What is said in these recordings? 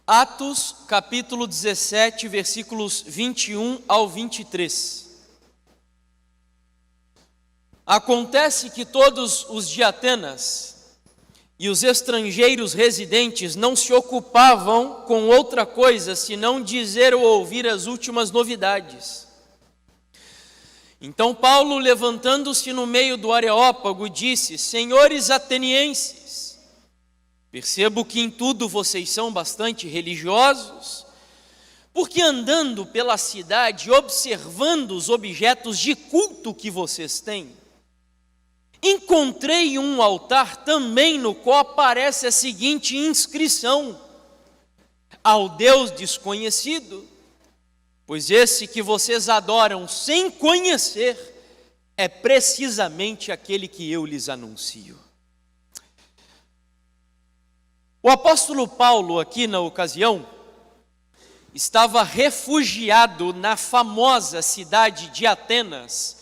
Atos, capítulo 17, versículos 21 ao 23. Acontece que todos os de Atenas e os estrangeiros residentes não se ocupavam com outra coisa senão dizer ou ouvir as últimas novidades. Então Paulo, levantando-se no meio do Areópago, disse: Senhores atenienses, percebo que em tudo vocês são bastante religiosos, porque andando pela cidade, observando os objetos de culto que vocês têm, encontrei um altar também no qual aparece a seguinte inscrição: ao Deus desconhecido, pois esse que vocês adoram sem conhecer é precisamente aquele que eu lhes anuncio. O apóstolo Paulo, aqui na ocasião, estava refugiado na famosa cidade de Atenas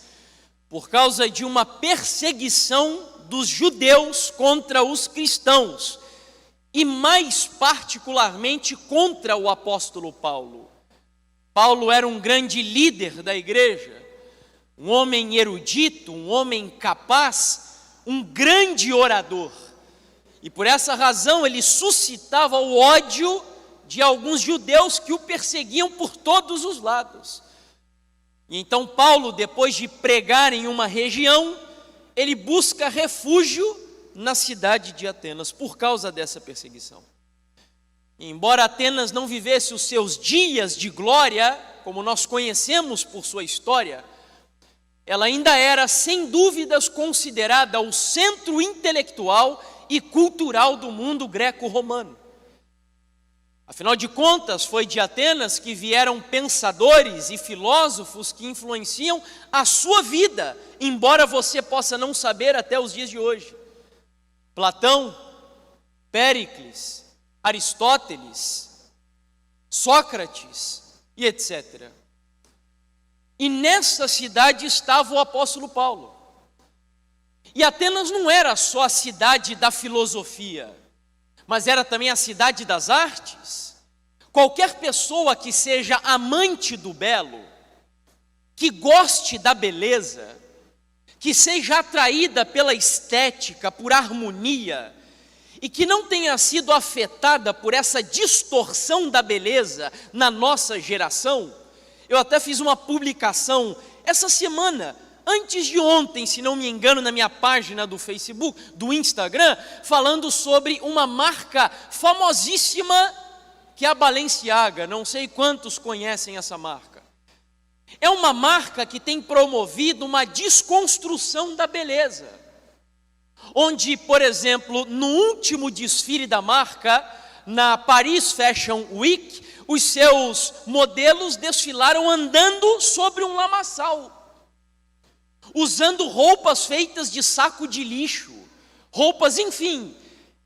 por causa de uma perseguição dos judeus contra os cristãos e mais particularmente contra o apóstolo Paulo. Paulo era um grande líder da igreja, um homem erudito, um homem capaz, um grande orador. E por essa razão ele suscitava o ódio de alguns judeus que o perseguiam por todos os lados. E então Paulo, depois de pregar em uma região, ele busca refúgio na cidade de Atenas por causa dessa perseguição. E embora Atenas não vivesse os seus dias de glória, como nós conhecemos por sua história, ela ainda era, sem dúvidas, considerada o centro intelectual e cultural do mundo greco-romano. Afinal de contas, foi de Atenas que vieram pensadores e filósofos que influenciam a sua vida, embora você possa não saber até os dias de hoje. Platão, Péricles, Aristóteles, Sócrates e etc. E nessa cidade estava o apóstolo Paulo. E Atenas não era só a cidade da filosofia, mas era também a cidade das artes. Qualquer pessoa que seja amante do belo, que goste da beleza, que seja atraída pela estética, por harmonia, e que não tenha sido afetada por essa distorção da beleza na nossa geração. Eu até fiz uma publicação essa semana, antes de ontem, se não me engano, na minha página do Facebook, do Instagram, falando sobre uma marca famosíssima que é a Balenciaga. Não sei quantos conhecem essa marca. É uma marca que tem promovido uma desconstrução da beleza. Onde, por exemplo, no último desfile da marca, na Paris Fashion Week, os seus modelos desfilaram andando sobre um lamaçal, usando roupas feitas de saco de lixo, roupas, enfim,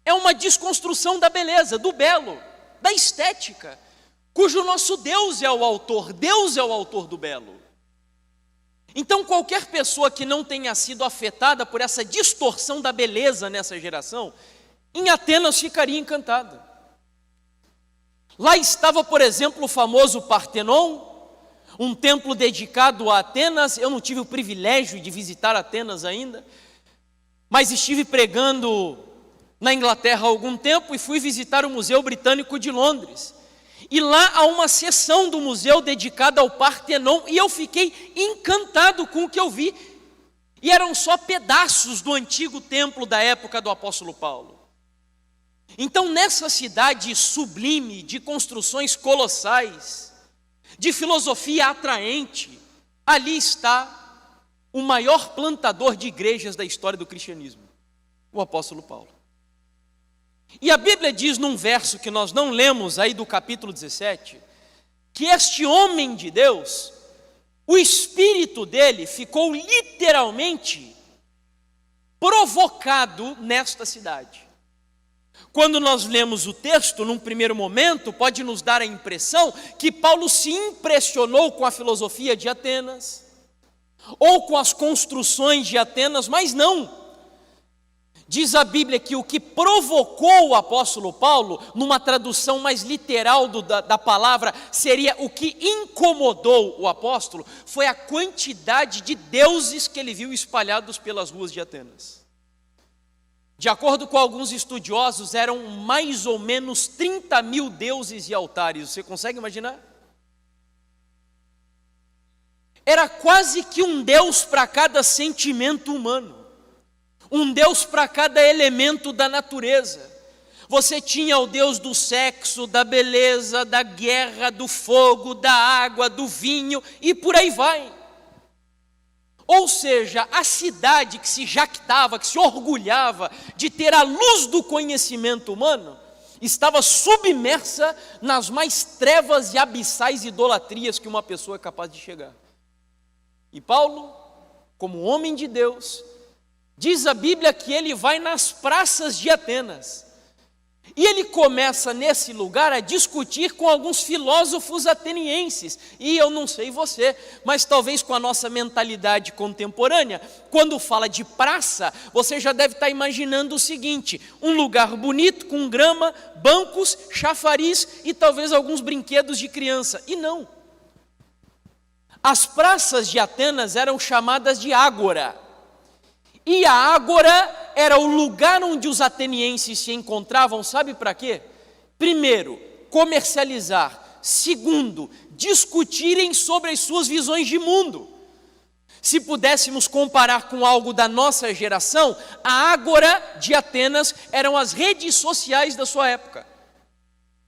é uma desconstrução da beleza, do belo, da estética, cujo nosso Deus é o autor do belo. Então qualquer pessoa que não tenha sido afetada por essa distorção da beleza nessa geração, em Atenas ficaria encantada. Lá estava, por exemplo, o famoso Partenon, um templo dedicado a Atenas. Eu não tive o privilégio de visitar Atenas ainda, mas estive pregando na Inglaterra há algum tempo e fui visitar o Museu Britânico de Londres. E lá há uma seção do museu dedicada ao Partenon e eu fiquei encantado com o que eu vi. E eram só pedaços do antigo templo da época do apóstolo Paulo. Então, nessa cidade sublime, de construções colossais, de filosofia atraente, ali está o maior plantador de igrejas da história do cristianismo, o apóstolo Paulo. E a Bíblia diz num verso que nós não lemos aí do capítulo 17, que este homem de Deus, o espírito dele ficou literalmente provocado nesta cidade. Quando nós lemos o texto, num primeiro momento, pode nos dar a impressão que Paulo se impressionou com a filosofia de Atenas, ou com as construções de Atenas, mas não. Diz a Bíblia que o que provocou o apóstolo Paulo, numa tradução mais literal da palavra, seria o que incomodou o apóstolo, foi a quantidade de deuses que ele viu espalhados pelas ruas de Atenas. De acordo com alguns estudiosos, eram mais ou menos 30 mil deuses e altares. Você consegue imaginar? Era quase que um Deus para cada sentimento humano. Um Deus para cada elemento da natureza. Você tinha o Deus do sexo, da beleza, da guerra, do fogo, da água, do vinho e por aí vai. Ou seja, a cidade que se jactava, que se orgulhava de ter a luz do conhecimento humano, estava submersa nas mais trevas e abissais idolatrias que uma pessoa é capaz de chegar. E Paulo, como homem de Deus, diz a Bíblia que ele vai nas praças de Atenas. E ele começa nesse lugar a discutir com alguns filósofos atenienses. E eu não sei você, mas talvez com a nossa mentalidade contemporânea, quando fala de praça, você já deve estar imaginando o seguinte: um lugar bonito, com grama, bancos, chafariz e talvez alguns brinquedos de criança. E não. As praças de Atenas eram chamadas de ágora. E a ágora era o lugar onde os atenienses se encontravam, sabe para quê? Primeiro, comercializar. Segundo, discutirem sobre as suas visões de mundo. Se pudéssemos comparar com algo da nossa geração, a ágora de Atenas eram as redes sociais da sua época.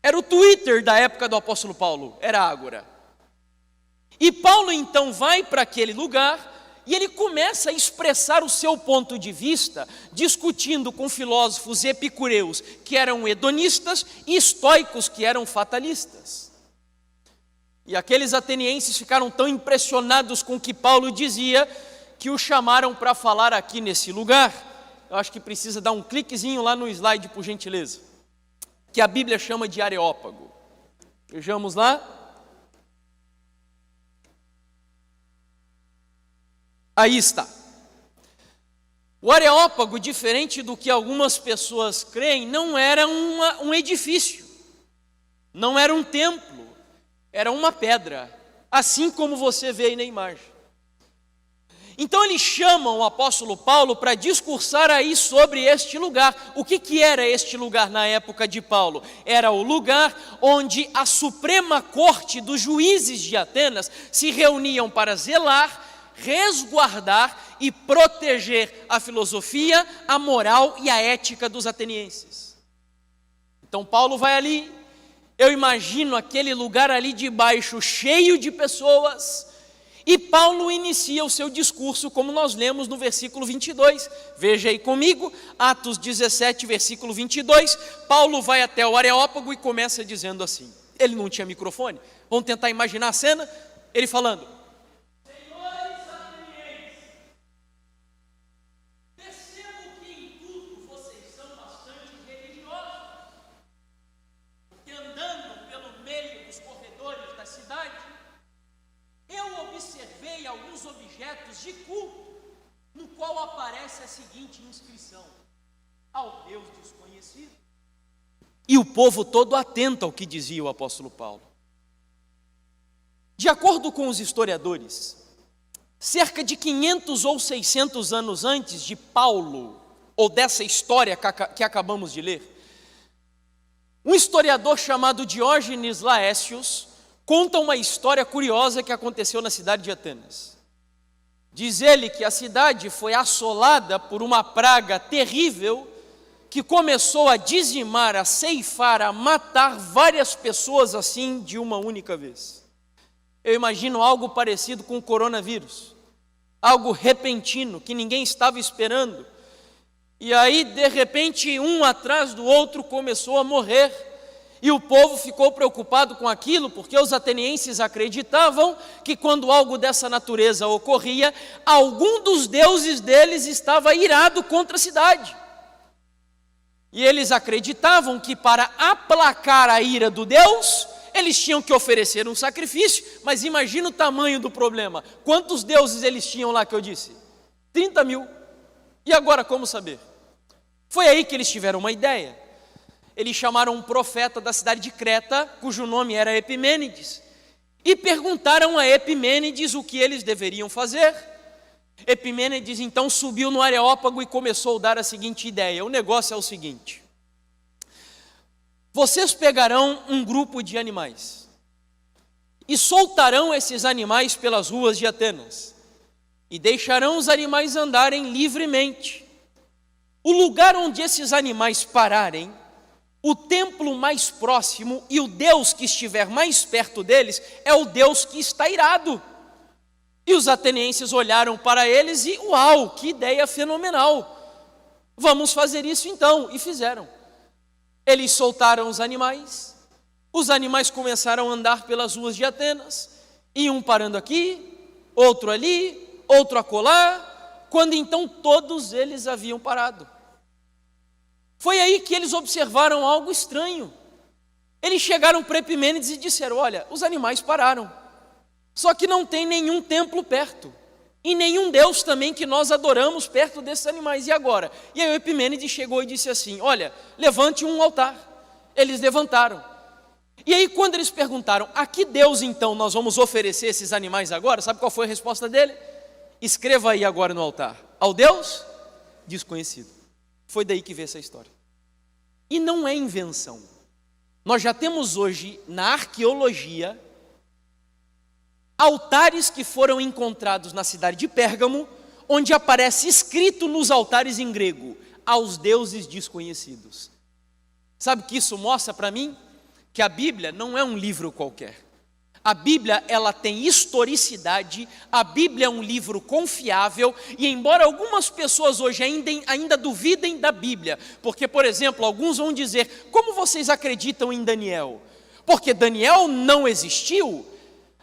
Era o Twitter da época do apóstolo Paulo, era a ágora. E Paulo então vai para aquele lugar e ele começa a expressar o seu ponto de vista, discutindo com filósofos epicureus, que eram hedonistas, e estoicos, que eram fatalistas. E aqueles atenienses ficaram tão impressionados com o que Paulo dizia, que o chamaram para falar aqui nesse lugar. Eu acho que precisa dar um cliquezinho lá no slide, por gentileza, que a Bíblia chama de Areópago. Vejamos lá. Aí está. O Areópago, diferente do que algumas pessoas creem, não era um edifício, não era um templo, era uma pedra, assim como você vê aí na imagem. Então eles chamam o apóstolo Paulo para discursar aí sobre este lugar. O que era este lugar na época de Paulo? Era o lugar onde a Suprema Corte dos juízes de Atenas se reuniam para zelar, resguardar e proteger a filosofia, a moral e a ética dos atenienses. Então Paulo vai ali, eu imagino aquele lugar ali de baixo cheio de pessoas, e Paulo inicia o seu discurso como nós lemos no versículo 22. Veja aí comigo, Atos 17, versículo 22, Paulo vai até o Areópago e começa dizendo assim, ele não tinha microfone, vamos tentar imaginar a cena, ele falando: observei alguns objetos de culto, no qual aparece a seguinte inscrição: ao Deus desconhecido. E o povo todo atento ao que dizia o apóstolo Paulo. De acordo com os historiadores, cerca de 500 ou 600 anos antes de Paulo, ou dessa história que acabamos de ler, um historiador chamado Diógenes Laércios conta uma história curiosa que aconteceu na cidade de Atenas. Diz ele que a cidade foi assolada por uma praga terrível que começou a dizimar, a ceifar, a matar várias pessoas assim de uma única vez. Eu imagino algo parecido com o coronavírus, algo repentino que ninguém estava esperando. E aí, de repente, um atrás do outro começou a morrer. E o povo ficou preocupado com aquilo, porque os atenienses acreditavam que quando algo dessa natureza ocorria, algum dos deuses deles estava irado contra a cidade. E eles acreditavam que para aplacar a ira do Deus, eles tinham que oferecer um sacrifício, mas imagina o tamanho do problema. Quantos deuses eles tinham lá que eu disse? 30 mil. E agora como saber? Foi aí que eles tiveram uma ideia. Eles chamaram um profeta da cidade de Creta, cujo nome era Epimênides, e perguntaram a Epimênides o que eles deveriam fazer. Epimênides então subiu no Areópago e começou a dar a seguinte ideia: o negócio é o seguinte: vocês pegarão um grupo de animais e soltarão esses animais pelas ruas de Atenas e deixarão os animais andarem livremente. O lugar onde esses animais pararem, o templo mais próximo e o Deus que estiver mais perto deles é o Deus que está irado. E os atenienses olharam para eles e, uau, que ideia fenomenal! Vamos fazer isso então, e fizeram. Eles soltaram os animais começaram a andar pelas ruas de Atenas, e um parando aqui, outro ali, outro acolá, quando então todos eles haviam parado. Foi aí que eles observaram algo estranho. Eles chegaram para Epimênides e disseram: olha, os animais pararam, só que não tem nenhum templo perto, e nenhum Deus também que nós adoramos perto desses animais, e agora? E aí o Epimênides chegou e disse assim: olha, levante um altar. Eles levantaram. E aí quando eles perguntaram: a que Deus então nós vamos oferecer esses animais agora? Sabe qual foi a resposta dele? Escreva aí agora no altar: ao Deus desconhecido. Foi daí que veio essa história. E não é invenção. Nós já temos hoje na arqueologia altares que foram encontrados na cidade de Pérgamo, onde aparece escrito nos altares em grego: aos deuses desconhecidos. Sabe o que isso mostra para mim? Que a Bíblia não é um livro qualquer. A Bíblia, ela tem historicidade, a Bíblia é um livro confiável, e embora algumas pessoas hoje ainda duvidem da Bíblia, porque, por exemplo, alguns vão dizer: como vocês acreditam em Daniel? Porque Daniel não existiu.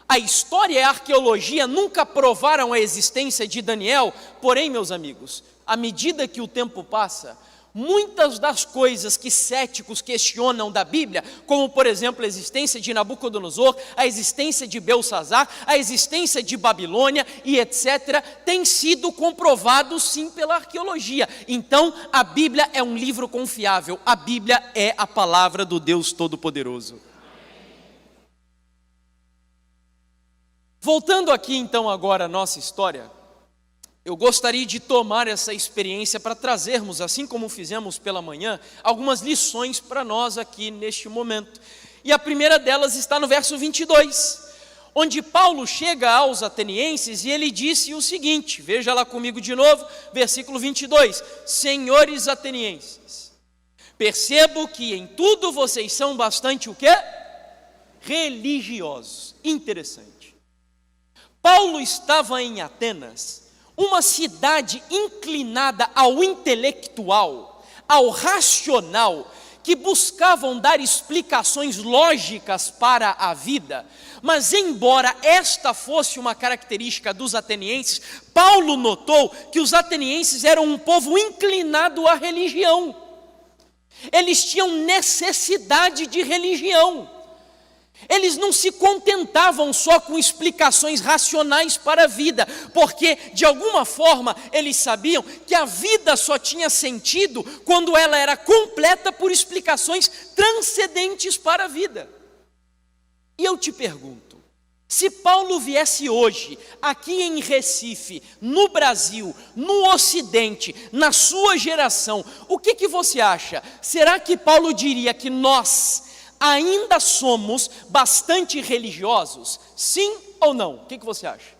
A história e a arqueologia nunca provaram a existência de Daniel. Porém, meus amigos, à medida que o tempo passa, muitas das coisas que céticos questionam da Bíblia, como por exemplo a existência de Nabucodonosor, a existência de Belsazar, a existência de Babilônia e etc., têm sido comprovados sim pela arqueologia. Então a Bíblia é um livro confiável, a Bíblia é a palavra do Deus Todo-Poderoso. Voltando aqui então agora à nossa história, eu gostaria de tomar essa experiência para trazermos, assim como fizemos pela manhã, algumas lições para nós aqui neste momento. E a primeira delas está no verso 22, onde Paulo chega aos atenienses e ele disse o seguinte, veja lá comigo de novo, versículo 22, senhores atenienses, percebo que em tudo vocês são bastante o quê? Religiosos. Interessante. Paulo estava em Atenas, uma cidade inclinada ao intelectual, ao racional, que buscavam dar explicações lógicas para a vida. Mas embora esta fosse uma característica dos atenienses, Paulo notou que os atenienses eram um povo inclinado à religião. Eles tinham necessidade de religião. Eles não se contentavam só com explicações racionais para a vida, porque de alguma forma eles sabiam que a vida só tinha sentido quando ela era completa por explicações transcendentes para a vida. E eu te pergunto, se Paulo viesse hoje, aqui em Recife, no Brasil, no Ocidente, na sua geração, o que você acha? Será que Paulo diria que nós ainda somos bastante religiosos? Sim ou não? O que você acha?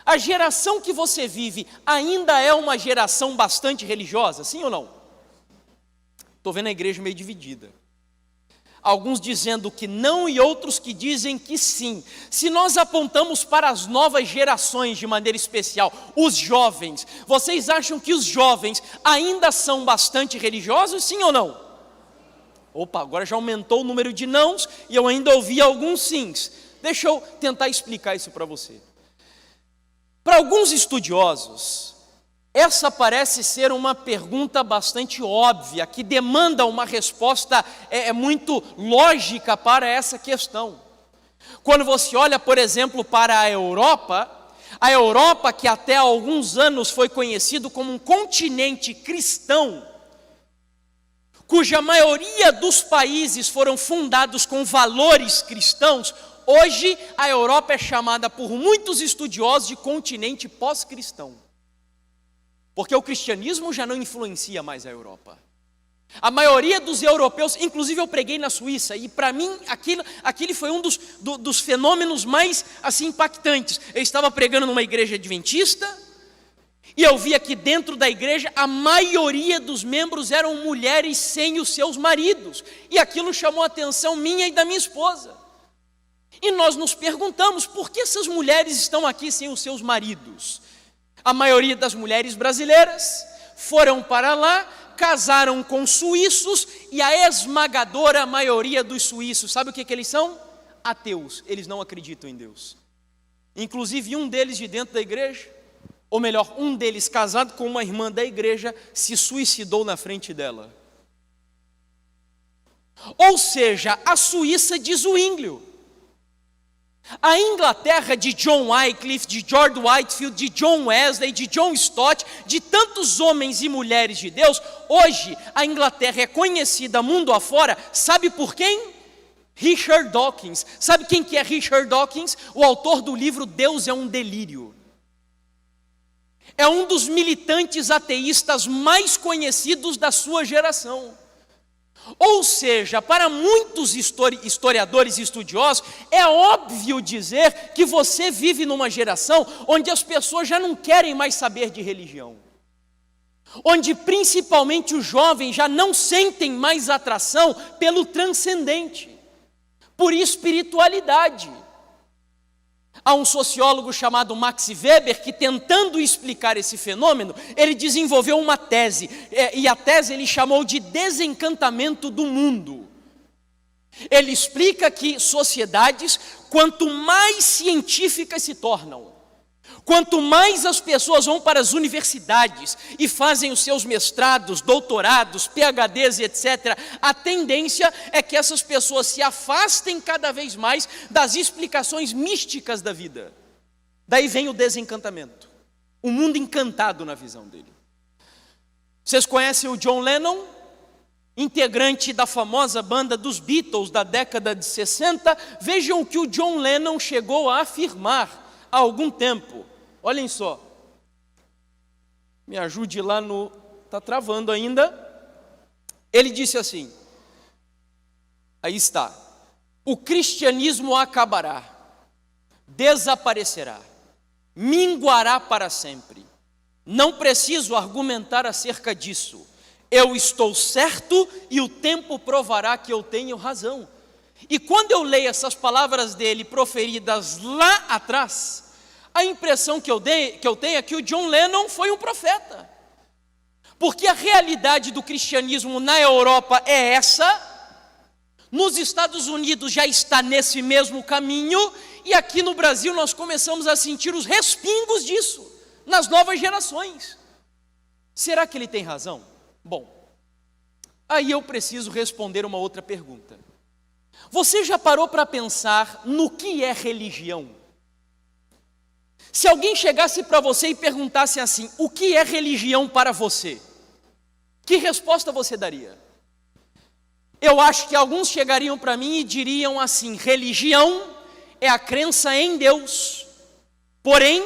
A geração que você vive ainda é uma geração bastante religiosa? Sim ou não? Estou vendo a igreja meio dividida. Alguns dizendo que não e outros que dizem que sim. Se nós apontamos para as novas gerações de maneira especial, os jovens, vocês acham que os jovens ainda são bastante religiosos? Sim ou não? Opa, agora já aumentou o número de nãos e eu ainda ouvi alguns sims. Deixa eu tentar explicar isso para você. Para alguns estudiosos, Essa parece ser uma pergunta bastante óbvia, que demanda uma resposta muito lógica para essa questão. Quando você olha, por exemplo, para a Europa que até há alguns anos foi conhecido como um continente cristão, cuja maioria dos países foram fundados com valores cristãos, hoje a Europa é chamada por muitos estudiosos de continente pós-cristão. Porque o cristianismo já não influencia mais a Europa. A maioria dos europeus, inclusive eu preguei na Suíça, e para mim aquele foi um dos fenômenos mais assim, impactantes. Eu estava pregando numa igreja adventista, e eu via que dentro da igreja a maioria dos membros eram mulheres sem os seus maridos. E aquilo chamou a atenção minha e da minha esposa. E nós nos perguntamos, por que essas mulheres estão aqui sem os seus maridos? A maioria das mulheres brasileiras foram para lá, casaram com suíços, e a esmagadora maioria dos suíços, sabe o que eles são? Ateus, eles não acreditam em Deus. Inclusive um deles de dentro da igreja, ou melhor, um deles casado com uma irmã da igreja, se suicidou na frente dela. Ou seja, a Suíça de Zwinglio. A Inglaterra de John Wycliffe, de George Whitefield, de John Wesley, de John Stott, de tantos homens e mulheres de Deus, hoje a Inglaterra é conhecida mundo afora, sabe por quem? Richard Dawkins. Sabe quem que é Richard Dawkins? O autor do livro Deus é um Delírio. É um dos militantes ateístas mais conhecidos da sua geração. Ou seja, para muitos historiadores e estudiosos, é óbvio dizer que você vive numa geração onde as pessoas já não querem mais saber de religião. Onde principalmente os jovens já não sentem mais atração pelo transcendente, por espiritualidade. Há um sociólogo chamado Max Weber que, tentando explicar esse fenômeno, ele desenvolveu uma tese, e a tese ele chamou de desencantamento do mundo. Ele explica que sociedades, quanto mais científicas se tornam, quanto mais as pessoas vão para as universidades e fazem os seus mestrados, doutorados, PhDs, etc., a tendência é que essas pessoas se afastem cada vez mais das explicações místicas da vida. Daí vem o desencantamento, o mundo encantado na visão dele. Vocês conhecem o John Lennon, integrante da famosa banda dos Beatles da década de 60? Vejam o que o John Lennon chegou a afirmar há algum tempo. Olhem só, me ajude lá no... está travando ainda. Ele disse assim, aí está: o cristianismo acabará, desaparecerá, minguará para sempre. Não preciso argumentar acerca disso. Eu estou certo e o tempo provará que eu tenho razão. E quando eu leio essas palavras dele proferidas lá atrás, a impressão que eu tenho é que o John Lennon foi um profeta. Porque a realidade do cristianismo na Europa é essa, nos Estados Unidos já está nesse mesmo caminho, e aqui no Brasil nós começamos a sentir os respingos disso, nas novas gerações. Será que ele tem razão? Bom, aí eu preciso responder uma outra pergunta. Você já parou para pensar no que é religião? Se alguém chegasse para você e perguntasse assim, o que é religião para você? Que resposta você daria? Eu acho que alguns chegariam para mim e diriam assim, religião é a crença em Deus. Porém,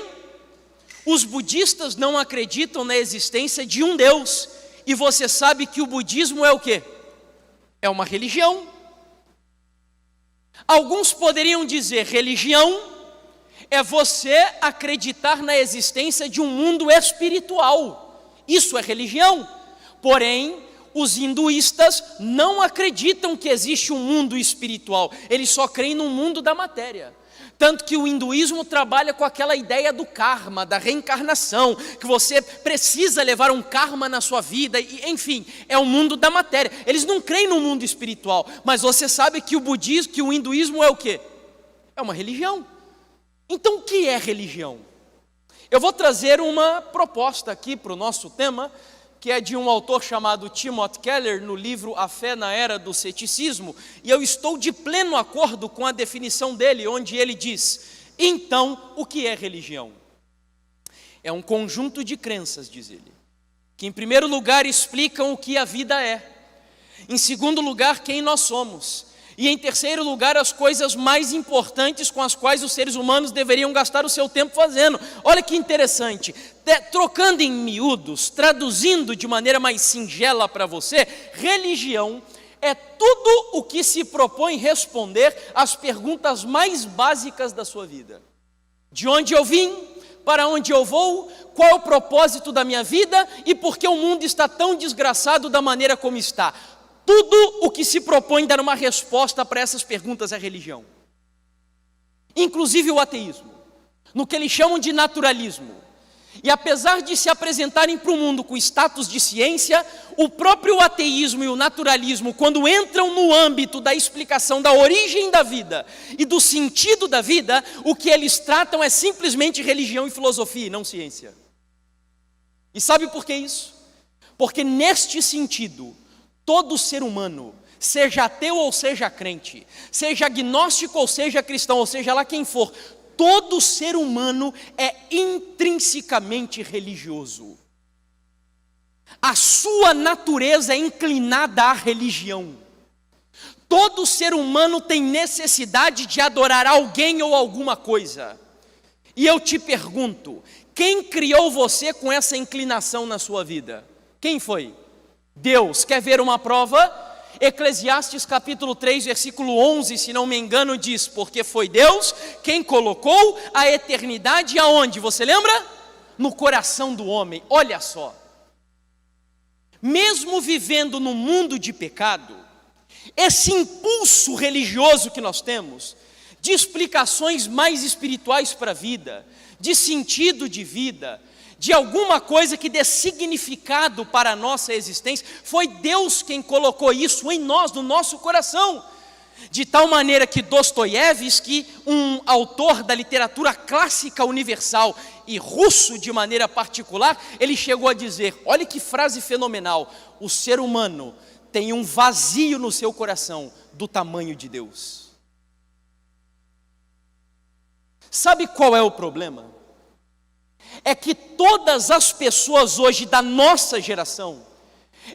os budistas não acreditam na existência de um Deus. E você sabe que o budismo é o quê? É uma religião. Alguns poderiam dizer, religião é você acreditar na existência de um mundo espiritual. Isso é religião. Porém, os hinduístas não acreditam que existe um mundo espiritual. Eles só creem no mundo da matéria. Tanto que o hinduísmo trabalha com aquela ideia do karma, da reencarnação, que você precisa levar um karma na sua vida, e, enfim, é o mundo da matéria. Eles não creem no mundo espiritual, mas você sabe que o budismo, que o hinduísmo é o quê? É uma religião. Então, o que é religião? Eu vou trazer uma proposta aqui para o nosso tema, que é de um autor chamado Timothy Keller, no livro A Fé na Era do Ceticismo, e eu estou de pleno acordo com a definição dele, onde ele diz: então, o que é religião? É um conjunto de crenças, diz ele, que em primeiro lugar explicam o que a vida é, em segundo lugar, quem nós somos, e em terceiro lugar, as coisas mais importantes com as quais os seres humanos deveriam gastar o seu tempo fazendo. Olha que interessante, trocando em miúdos, traduzindo de maneira mais singela para você, religião é tudo o que se propõe responder às perguntas mais básicas da sua vida. De onde eu vim? Para onde eu vou? Qual é o propósito da minha vida? E por que o mundo está tão desgraçado da maneira como está? Tudo o que se propõe dar uma resposta para essas perguntas é religião. Inclusive o ateísmo, no que eles chamam de naturalismo. E apesar de se apresentarem para o mundo com status de ciência, o próprio ateísmo e o naturalismo, quando entram no âmbito da explicação da origem da vida e do sentido da vida, o que eles tratam é simplesmente religião e filosofia, e não ciência. E sabe por que isso? Porque neste sentido, todo ser humano, seja ateu ou seja crente, seja agnóstico ou seja cristão, ou seja lá quem for, todo ser humano é intrinsecamente religioso. A sua natureza é inclinada à religião. Todo ser humano tem necessidade de adorar alguém ou alguma coisa. E eu te pergunto, quem criou você com essa inclinação na sua vida? Quem foi? Deus. Quer ver uma prova? Eclesiastes capítulo 3, versículo 11, se não me engano, diz: porque foi Deus quem colocou a eternidade aonde? Você lembra? No coração do homem. Olha só, mesmo vivendo no mundo de pecado, esse impulso religioso que nós temos, de explicações mais espirituais para a vida, de sentido de vida, de alguma coisa que dê significado para a nossa existência, foi Deus quem colocou isso em nós, no nosso coração. De tal maneira que Dostoiévski, um autor da literatura clássica universal e russo de maneira particular, ele chegou a dizer, olha que frase fenomenal: o ser humano tem um vazio no seu coração do tamanho de Deus. Sabe qual é o problema? É que todas as pessoas hoje da nossa geração,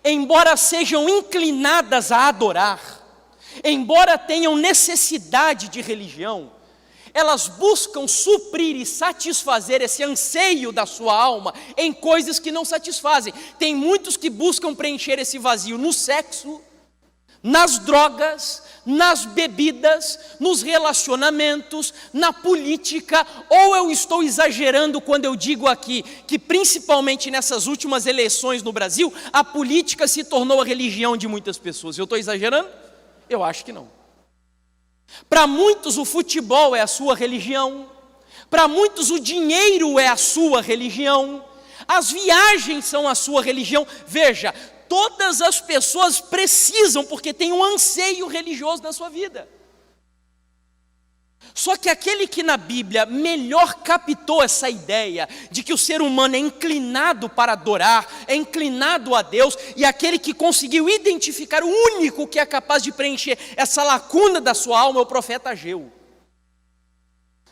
embora sejam inclinadas a adorar, embora tenham necessidade de religião, elas buscam suprir e satisfazer esse anseio da sua alma em coisas que não satisfazem. Tem muitos que buscam preencher esse vazio no sexo, nas drogas, nas bebidas, nos relacionamentos, na política. Ou eu estou exagerando quando eu digo aqui que principalmente nessas últimas eleições no Brasil, a política se tornou a religião de muitas pessoas? Eu estou exagerando? Eu acho que não. Para muitos o futebol é a sua religião, para muitos o dinheiro é a sua religião, as viagens são a sua religião. Veja, todas as pessoas precisam, porque tem um anseio religioso na sua vida. Só que aquele que na Bíblia melhor captou essa ideia de que o ser humano é inclinado para adorar, é inclinado a Deus, e aquele que conseguiu identificar o único que é capaz de preencher essa lacuna da sua alma é o profeta Ageu.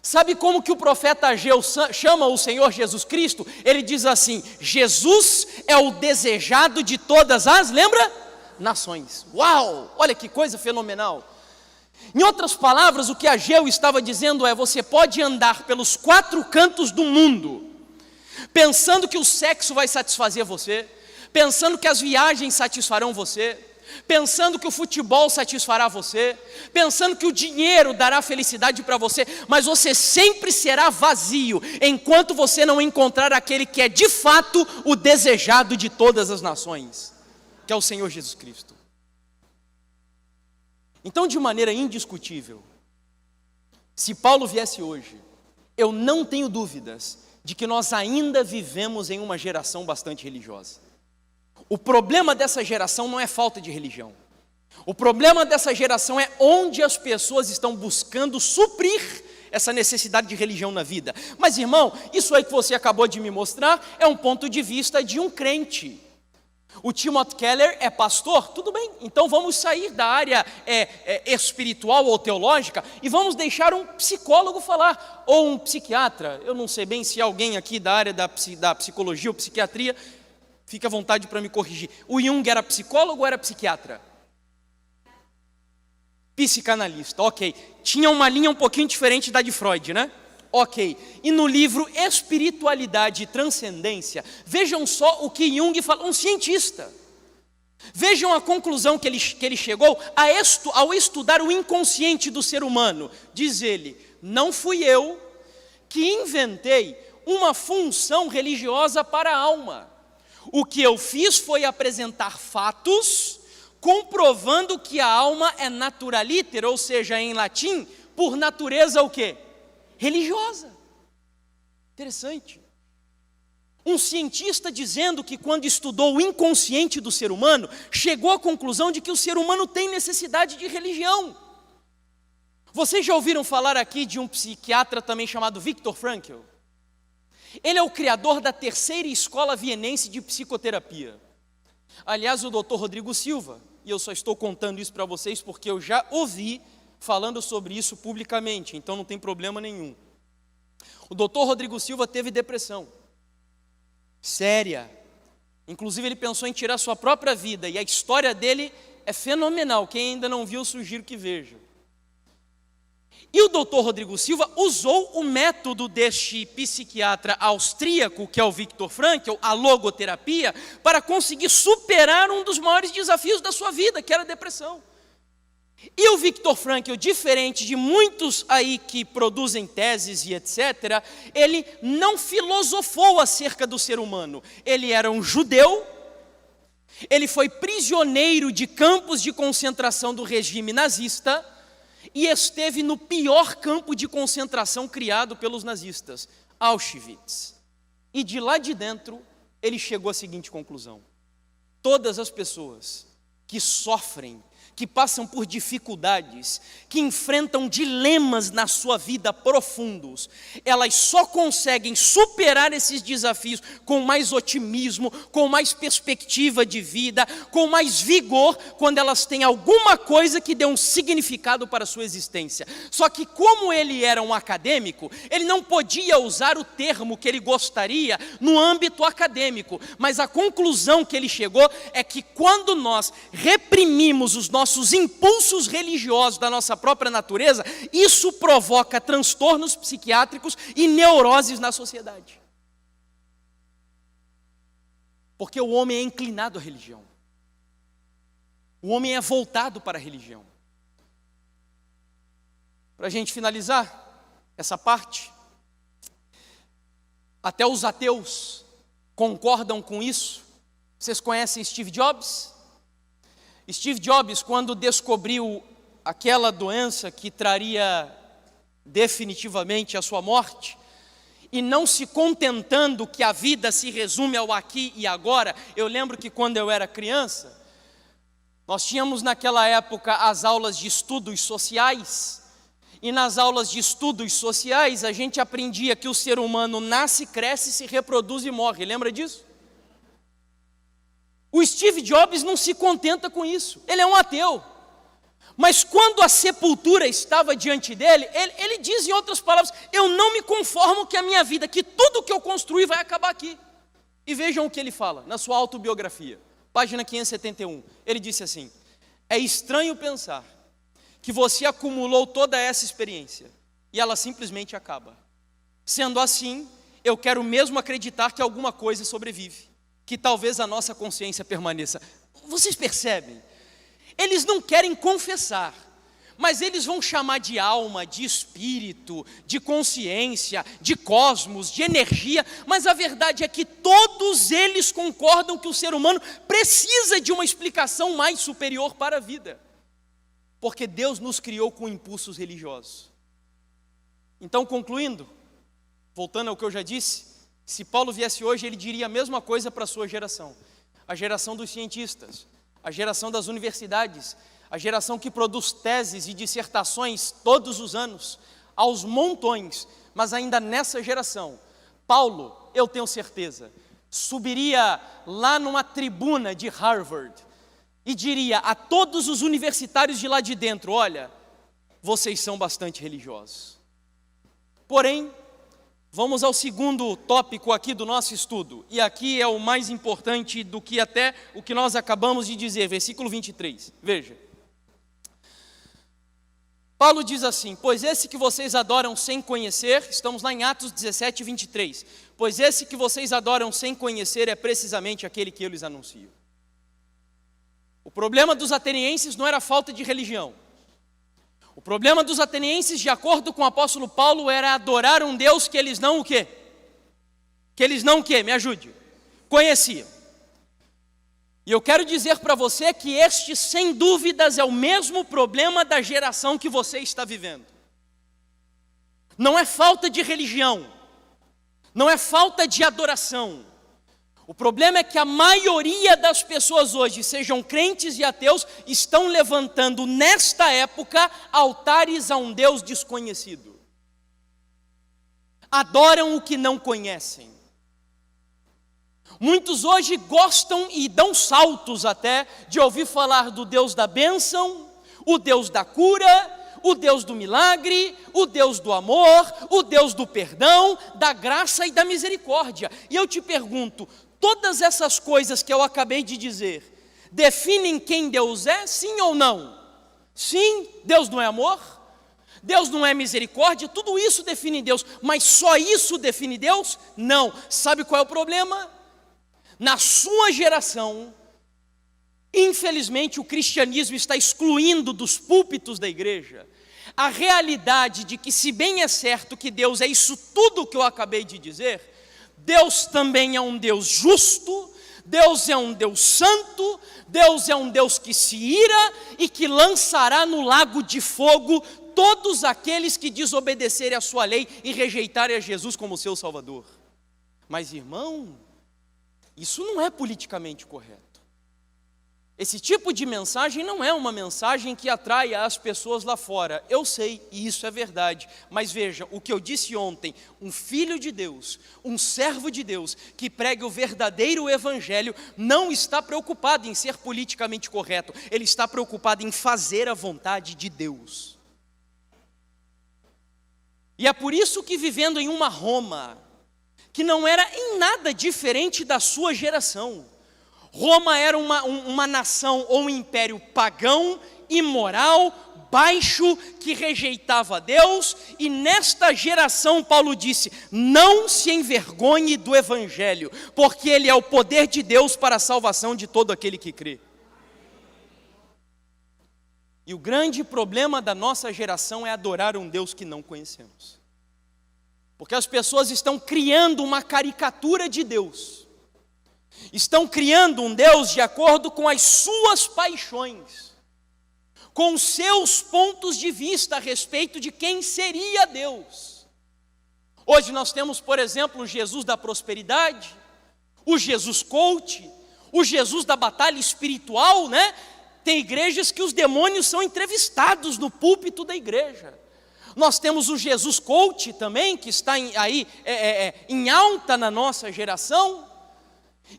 Sabe como que o profeta Ageu chama o Senhor Jesus Cristo? Ele diz assim: Jesus é o desejado de todas as, lembra? Nações. Uau, olha que coisa fenomenal. Em outras palavras, o que Ageu estava dizendo é: você pode andar pelos quatro cantos do mundo, pensando que o sexo vai satisfazer você, pensando que as viagens satisfarão você, pensando que o futebol satisfará você, pensando que o dinheiro dará felicidade para você, mas você sempre será vazio, enquanto você não encontrar aquele que é de fato o desejado de todas as nações, que é o Senhor Jesus Cristo. Então, de maneira indiscutível, se Paulo viesse hoje, eu não tenho dúvidas de que nós ainda vivemos em uma geração bastante religiosa. O problema dessa geração não é falta de religião. O problema dessa geração é onde as pessoas estão buscando suprir essa necessidade de religião na vida. Mas, irmão, isso aí que você acabou de me mostrar é um ponto de vista de um crente. O Timothy Keller é pastor? Tudo bem, então vamos sair da área espiritual ou teológica e vamos deixar um psicólogo falar, ou um psiquiatra. Eu não sei bem se alguém aqui da área da psicologia ou psiquiatria, fique à vontade para me corrigir. O Jung era psicólogo ou era psiquiatra? Psicanalista, ok. Tinha uma linha um pouquinho diferente da de Freud, né? Ok. E no livro Espiritualidade e Transcendência, vejam só o que Jung fala, um cientista. Vejam a conclusão que ele chegou ao estudar o inconsciente do ser humano. Diz ele, não fui eu que inventei uma função religiosa para a alma. O que eu fiz foi apresentar fatos, comprovando que a alma é naturaliter, ou seja, em latim, por natureza o quê? Religiosa. Interessante. Um cientista dizendo que quando estudou o inconsciente do ser humano, chegou à conclusão de que o ser humano tem necessidade de religião. Vocês já ouviram falar aqui de um psiquiatra também chamado Viktor Frankl? Ele é o criador da terceira escola vienense de psicoterapia. Aliás, o Dr. Rodrigo Silva, e eu só estou contando isso para vocês porque eu já ouvi falando sobre isso publicamente, então não tem problema nenhum. O Dr. Rodrigo Silva teve depressão séria, inclusive ele pensou em tirar sua própria vida, e a história dele é fenomenal. Quem ainda não viu, sugiro que veja. E o Dr. Rodrigo Silva usou o método deste psiquiatra austríaco, que é o Viktor Frankl, a logoterapia, para conseguir superar um dos maiores desafios da sua vida, que era a depressão. E o Viktor Frankl, diferente de muitos aí que produzem teses e etc., ele não filosofou acerca do ser humano. Ele era um judeu, ele foi prisioneiro de campos de concentração do regime nazista e esteve no pior campo de concentração criado pelos nazistas, Auschwitz. E de lá de dentro, ele chegou à seguinte conclusão: todas as pessoas que sofrem, que passam por dificuldades, que enfrentam dilemas na sua vida profundos, elas só conseguem superar esses desafios com mais otimismo, com mais perspectiva de vida, com mais vigor, quando elas têm alguma coisa que dê um significado para a sua existência. Só que como ele era um acadêmico, ele não podia usar o termo que ele gostaria no âmbito acadêmico, mas a conclusão que ele chegou é que quando nós reprimimos os nossos impulsos religiosos da nossa própria natureza, isso provoca transtornos psiquiátricos e neuroses na sociedade. Porque o homem é inclinado à religião. O homem é voltado para a religião. Para a gente finalizar essa parte, até os ateus concordam com isso. Vocês conhecem Steve Jobs? Steve Jobs, quando descobriu aquela doença que traria definitivamente a sua morte, e não se contentando que a vida se resume ao aqui e agora, eu lembro que quando eu era criança, nós tínhamos naquela época as aulas de estudos sociais, e nas aulas de estudos sociais a gente aprendia que o ser humano nasce, cresce, se reproduz e morre. Lembra disso? O Steve Jobs não se contenta com isso, ele é um ateu. Mas quando a sepultura estava diante dele, ele diz em outras palavras: eu não me conformo que a minha vida, que tudo que eu construí vai acabar aqui. E vejam o que ele fala na sua autobiografia, página 571. Ele disse assim: é estranho pensar que você acumulou toda essa experiência e ela simplesmente acaba. Sendo assim, eu quero mesmo acreditar que alguma coisa sobrevive, que talvez a nossa consciência permaneça. Vocês percebem? Eles não querem confessar, mas eles vão chamar de alma, de espírito, de consciência, de cosmos, de energia, mas a verdade é que todos eles concordam que o ser humano precisa de uma explicação mais superior para a vida, porque Deus nos criou com impulsos religiosos. Então, concluindo, voltando ao que eu já disse, se Paulo viesse hoje, ele diria a mesma coisa para a sua geração, a geração dos cientistas, a geração das universidades, a geração que produz teses e dissertações todos os anos, aos montões, mas ainda nessa geração, Paulo, eu tenho certeza, subiria lá numa tribuna de Harvard e diria a todos os universitários de lá de dentro: olha, vocês são bastante religiosos. Porém, vamos ao segundo tópico aqui do nosso estudo, e aqui é o mais importante do que até o que nós acabamos de dizer, versículo 23, veja. Paulo diz assim: pois esse que vocês adoram sem conhecer, estamos lá em Atos 17, 23, pois esse que vocês adoram sem conhecer é precisamente aquele que eu lhes anuncio. O problema dos atenienses não era a falta de religião. O problema dos atenienses, de acordo com o apóstolo Paulo, era adorar um Deus que eles não o quê? Que eles não o quê? Me ajude. Conheciam. E eu quero dizer para você que este, sem dúvidas, é o mesmo problema da geração que você está vivendo. Não é falta de religião, não é falta de adoração. O problema é que a maioria das pessoas hoje, sejam crentes e ateus, estão levantando nesta época altares a um Deus desconhecido. Adoram o que não conhecem. Muitos hoje gostam e dão saltos até de ouvir falar do Deus da bênção, o Deus da cura, o Deus do milagre, o Deus do amor, o Deus do perdão, da graça e da misericórdia. E eu te pergunto, todas essas coisas que eu acabei de dizer, definem quem Deus é, sim ou não? Sim, Deus não é amor, Deus não é misericórdia, tudo isso define Deus, mas só isso define Deus? Não. Sabe qual é o problema? Na sua geração, infelizmente o cristianismo está excluindo dos púlpitos da igreja a realidade de que, se bem é certo que Deus é isso tudo que eu acabei de dizer, Deus também é um Deus justo, Deus é um Deus santo, Deus é um Deus que se ira e que lançará no lago de fogo todos aqueles que desobedecerem a sua lei e rejeitarem a Jesus como seu Salvador. Mas, irmão, isso não é politicamente correto. Esse tipo de mensagem não é uma mensagem que atrai as pessoas lá fora. Eu sei, e isso é verdade, mas veja, o que eu disse ontem, um filho de Deus, um servo de Deus, que prega o verdadeiro evangelho, não está preocupado em ser politicamente correto, ele está preocupado em fazer a vontade de Deus. E é por isso que, vivendo em uma Roma, que não era em nada diferente da sua geração, Roma era uma nação ou um império pagão, imoral, baixo, que rejeitava Deus, e nesta geração Paulo disse: não se envergonhe do evangelho, porque ele é o poder de Deus para a salvação de todo aquele que crê. E o grande problema da nossa geração é adorar um Deus que não conhecemos, porque as pessoas estão criando uma caricatura de Deus, estão criando um Deus de acordo com as suas paixões, com os seus pontos de vista a respeito de quem seria Deus. Hoje nós temos, por exemplo, o Jesus da prosperidade, o Jesus coach, o Jesus da batalha espiritual, né? Tem igrejas que os demônios são entrevistados no púlpito da igreja. Nós temos o Jesus coach também, que está em alta na nossa geração.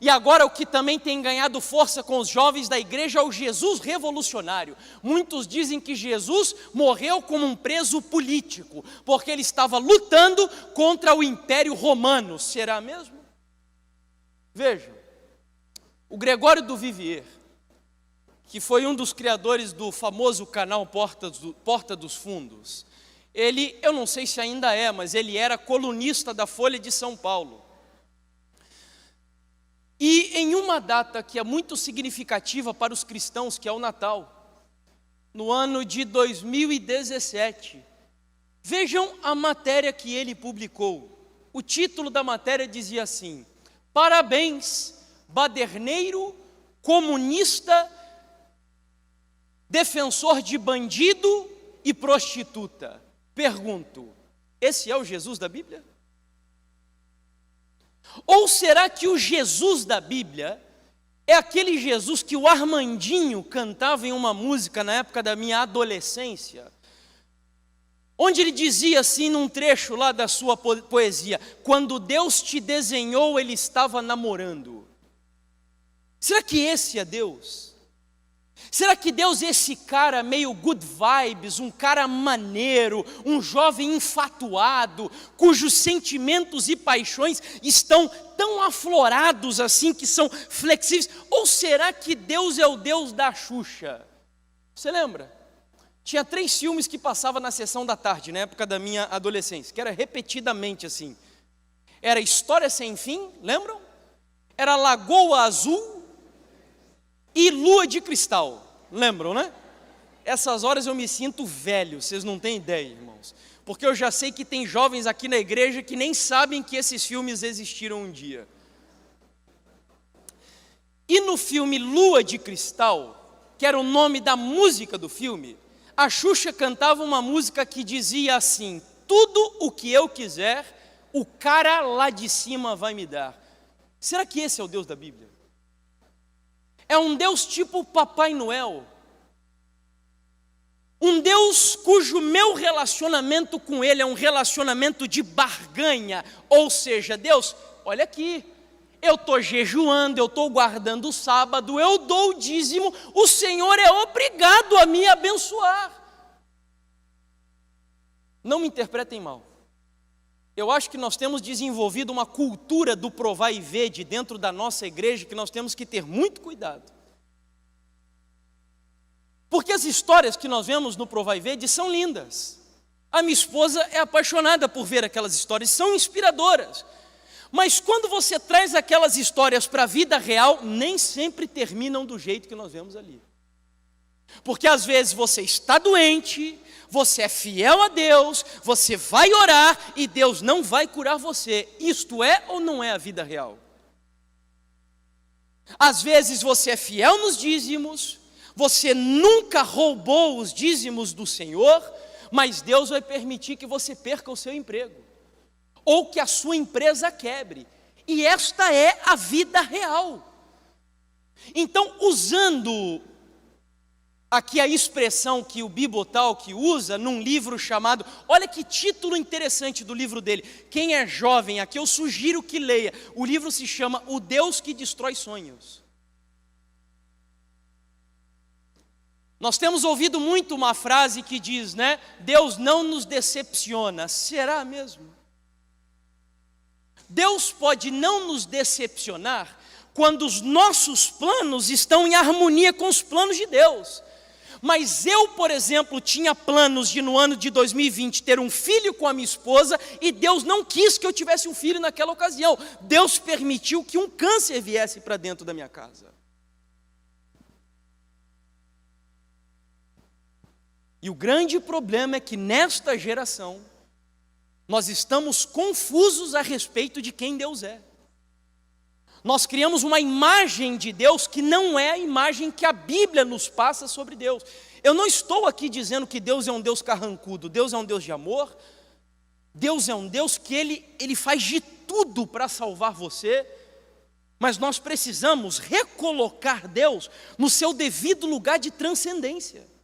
E agora o que também tem ganhado força com os jovens da igreja é o Jesus revolucionário. Muitos dizem que Jesus morreu como um preso político, porque ele estava lutando contra o Império Romano. Será mesmo? Veja, o Gregório do Vivier, que foi um dos criadores do famoso canal Porta dos Fundos, ele, eu não sei se ainda é, mas ele era colunista da Folha de São Paulo. E em uma data que é muito significativa para os cristãos, que é o Natal, no ano de 2017, vejam a matéria que ele publicou. O título da matéria dizia assim: parabéns, baderneiro, comunista, defensor de bandido e prostituta. Pergunto, esse é o Jesus da Bíblia? Ou será que o Jesus da Bíblia é aquele Jesus que o Armandinho cantava em uma música na época da minha adolescência? onde ele dizia assim num trecho lá da sua poesia: quando Deus te desenhou, Ele estava namorando. Será que esse é Deus? Será que Deus é esse cara meio good vibes, um cara maneiro, um jovem enfatuado, cujos sentimentos e paixões estão tão aflorados assim, que são flexíveis? Ou será que Deus é o Deus da Xuxa? Você lembra? Tinha 3 filmes que passavam na sessão da tarde, na época da minha adolescência, que era repetidamente assim. Era História Sem Fim, lembram? Era Lagoa Azul e Lua de Cristal, lembram, né? Essas horas eu me sinto velho, vocês não têm ideia, irmãos. Porque eu já sei que tem jovens aqui na igreja que nem sabem que esses filmes existiram um dia. E no filme Lua de Cristal, que era o nome da música do filme, a Xuxa cantava uma música que dizia assim: tudo o que eu quiser, o cara lá de cima vai me dar. Será que esse é o Deus da Bíblia? É um Deus tipo Papai Noel? Um Deus cujo meu relacionamento com Ele é um relacionamento de barganha? Ou seja, Deus, olha aqui, eu estou jejuando, eu estou guardando o sábado, eu dou o dízimo, o Senhor é obrigado a me abençoar. Não me interpretem mal. Eu acho que nós temos desenvolvido uma cultura do provar e ver de dentro da nossa igreja que nós temos que ter muito cuidado. Porque as histórias que nós vemos no Provar e Vede são lindas. A minha esposa é apaixonada por ver aquelas histórias, são inspiradoras. Mas quando você traz aquelas histórias para a vida real, nem sempre terminam do jeito que nós vemos ali. Porque às vezes você está doente, você é fiel a Deus, você vai orar e Deus não vai curar você. Isto é ou não é a vida real? Às vezes você é fiel nos dízimos, você nunca roubou os dízimos do Senhor, mas Deus vai permitir que você perca o seu emprego, ou que a sua empresa quebre. E esta é a vida real. Então, usando aqui a expressão que o Bibotalk usa num livro chamado, olha que título interessante do livro dele. Quem é jovem aqui, eu sugiro que leia. O livro se chama O Deus que Destrói Sonhos. Nós temos ouvido muito uma frase que diz, né? Deus não nos decepciona. Será mesmo? Deus pode não nos decepcionar quando os nossos planos estão em harmonia com os planos de Deus. Mas eu, por exemplo, tinha planos de no ano de 2020 ter um filho com a minha esposa e Deus não quis que eu tivesse um filho naquela ocasião. Deus permitiu que um câncer viesse para dentro da minha casa. E o grande problema é que nesta geração, nós estamos confusos a respeito de quem Deus é. Nós criamos uma imagem de Deus que não é a imagem que a Bíblia nos passa sobre Deus. Eu não estou aqui dizendo que Deus é um Deus carrancudo. Deus é um Deus de amor. Deus é um Deus que Ele faz de tudo para salvar você. Mas nós precisamos recolocar Deus no seu devido lugar de transcendência.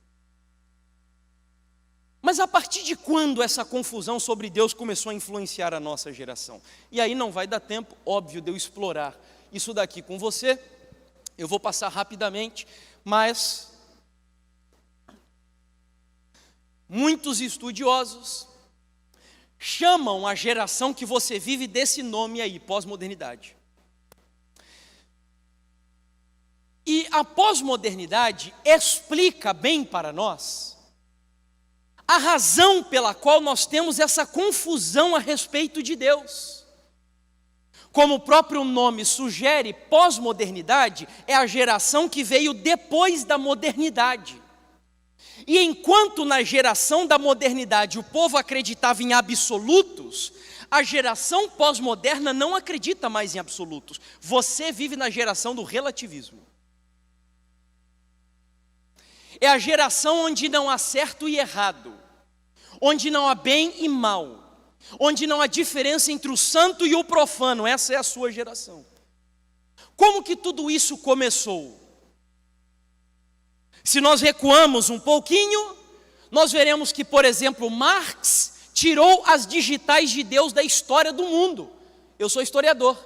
Mas a partir de quando essa confusão sobre Deus começou a influenciar a nossa geração? E aí não vai dar tempo, óbvio, de eu explorar isso daqui com você. Eu vou passar rapidamente, mas muitos estudiosos chamam a geração que você vive desse nome aí, pós-modernidade. E a pós-modernidade explica bem para nós a razão pela qual nós temos essa confusão a respeito de Deus. Como o próprio nome sugere, pós-modernidade é a geração que veio depois da modernidade. E enquanto na geração da modernidade o povo acreditava em absolutos, a geração pós-moderna não acredita mais em absolutos. Você vive na geração do relativismo. É a geração onde não há certo e errado, onde não há bem e mal, onde não há diferença entre o santo e o profano. Essa é a sua geração. Como que tudo isso começou? Se nós recuamos um pouquinho, nós veremos que, por exemplo, Marx tirou as digitais de Deus da história do mundo. Eu sou historiador.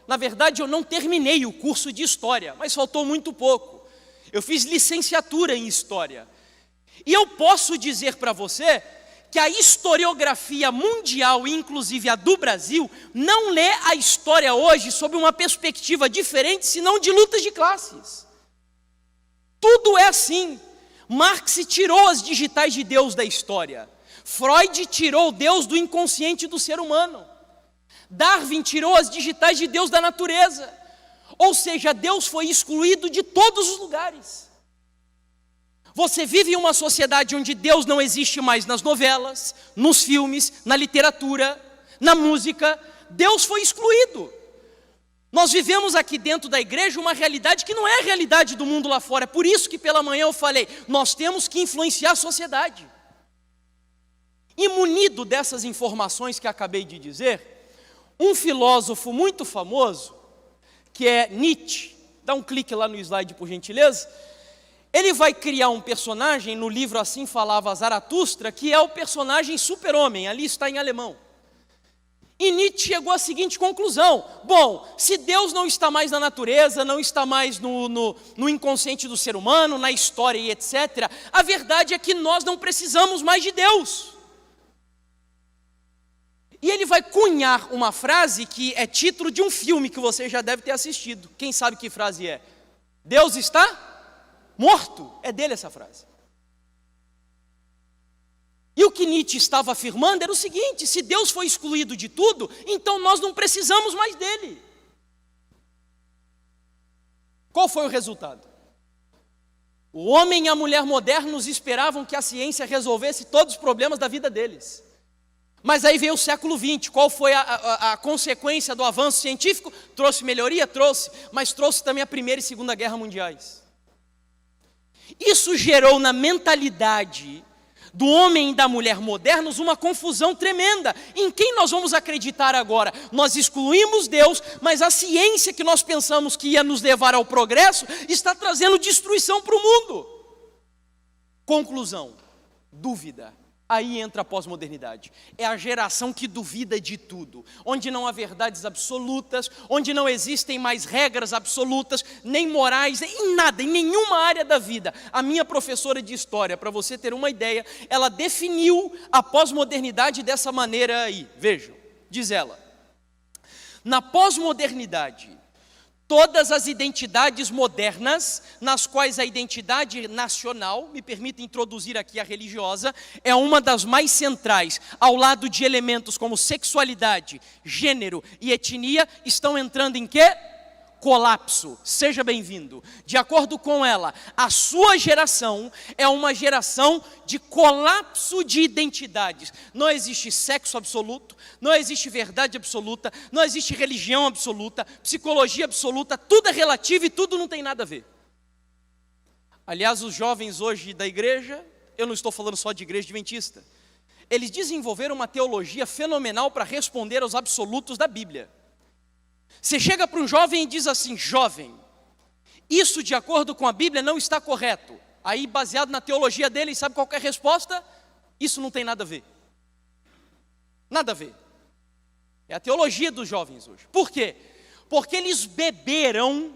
Na verdade, eu não terminei o curso de história, mas faltou muito pouco. Eu fiz licenciatura em história. E eu posso dizer para você que a historiografia mundial, inclusive a do Brasil, não lê a história hoje sob uma perspectiva diferente, senão de lutas de classes. Tudo é assim. Marx tirou as digitais de Deus da história. Freud tirou Deus do inconsciente do ser humano. Darwin tirou as digitais de Deus da natureza. Ou seja, Deus foi excluído de todos os lugares. Você vive em uma sociedade onde Deus não existe mais nas novelas, nos filmes, na literatura, na música. Deus foi excluído. Nós vivemos aqui dentro da igreja uma realidade que não é a realidade do mundo lá fora. É por isso que pela manhã eu falei, nós temos que influenciar a sociedade. E munido dessas informações que acabei de dizer, um filósofo muito famoso, que é Nietzsche, dá um clique lá no slide por gentileza, ele vai criar um personagem, no livro Assim Falava Zaratustra, que é o personagem super-homem, ali está em alemão. E Nietzsche chegou à seguinte conclusão: bom, se Deus não está mais na natureza, não está mais no inconsciente do ser humano, na história e etc., a verdade é que nós não precisamos mais de Deus. E ele vai cunhar uma frase que é título de um filme que você já deve ter assistido. Quem sabe que frase é? Deus está morto. É dele essa frase. E o que Nietzsche estava afirmando era o seguinte: se Deus foi excluído de tudo, então nós não precisamos mais dele. Qual foi o resultado? O homem e a mulher modernos esperavam que a ciência resolvesse todos os problemas da vida deles. Mas aí veio o século XX, qual foi a consequência do avanço científico? Trouxe melhoria? Trouxe, mas trouxe também a Primeira e Segunda Guerra Mundiais. Isso gerou na mentalidade do homem e da mulher modernos uma confusão tremenda. Em quem nós vamos acreditar agora? Nós excluímos Deus, mas a ciência que nós pensamos que ia nos levar ao progresso está trazendo destruição para o mundo. Conclusão: dúvida. Aí entra a pós-modernidade. É a geração que duvida de tudo, onde não há verdades absolutas, onde não existem mais regras absolutas, nem morais, em nada, em nenhuma área da vida. A minha professora de história, para você ter uma ideia, ela definiu a pós-modernidade dessa maneira aí. Vejam, diz ela: na pós-modernidade, todas as identidades modernas, nas quais a identidade nacional, me permita introduzir aqui a religiosa, é uma das mais centrais, ao lado de elementos como sexualidade, gênero e etnia, estão entrando em quê? Colapso. Seja bem-vindo. De acordo com ela, a sua geração é uma geração de colapso de identidades. Não existe sexo absoluto, não existe verdade absoluta, não existe religião absoluta, psicologia absoluta, tudo é relativo e tudo não tem nada a ver. Aliás, os jovens hoje da igreja, eu não estou falando só de igreja adventista, eles desenvolveram uma teologia fenomenal para responder aos absolutos da Bíblia. Você chega para um jovem e diz assim: jovem, isso de acordo com a Bíblia não está correto. Aí, baseado na teologia dele, sabe qual é a resposta? Isso não tem nada a ver. Nada a ver. É a teologia dos jovens hoje. Por quê? Porque eles beberam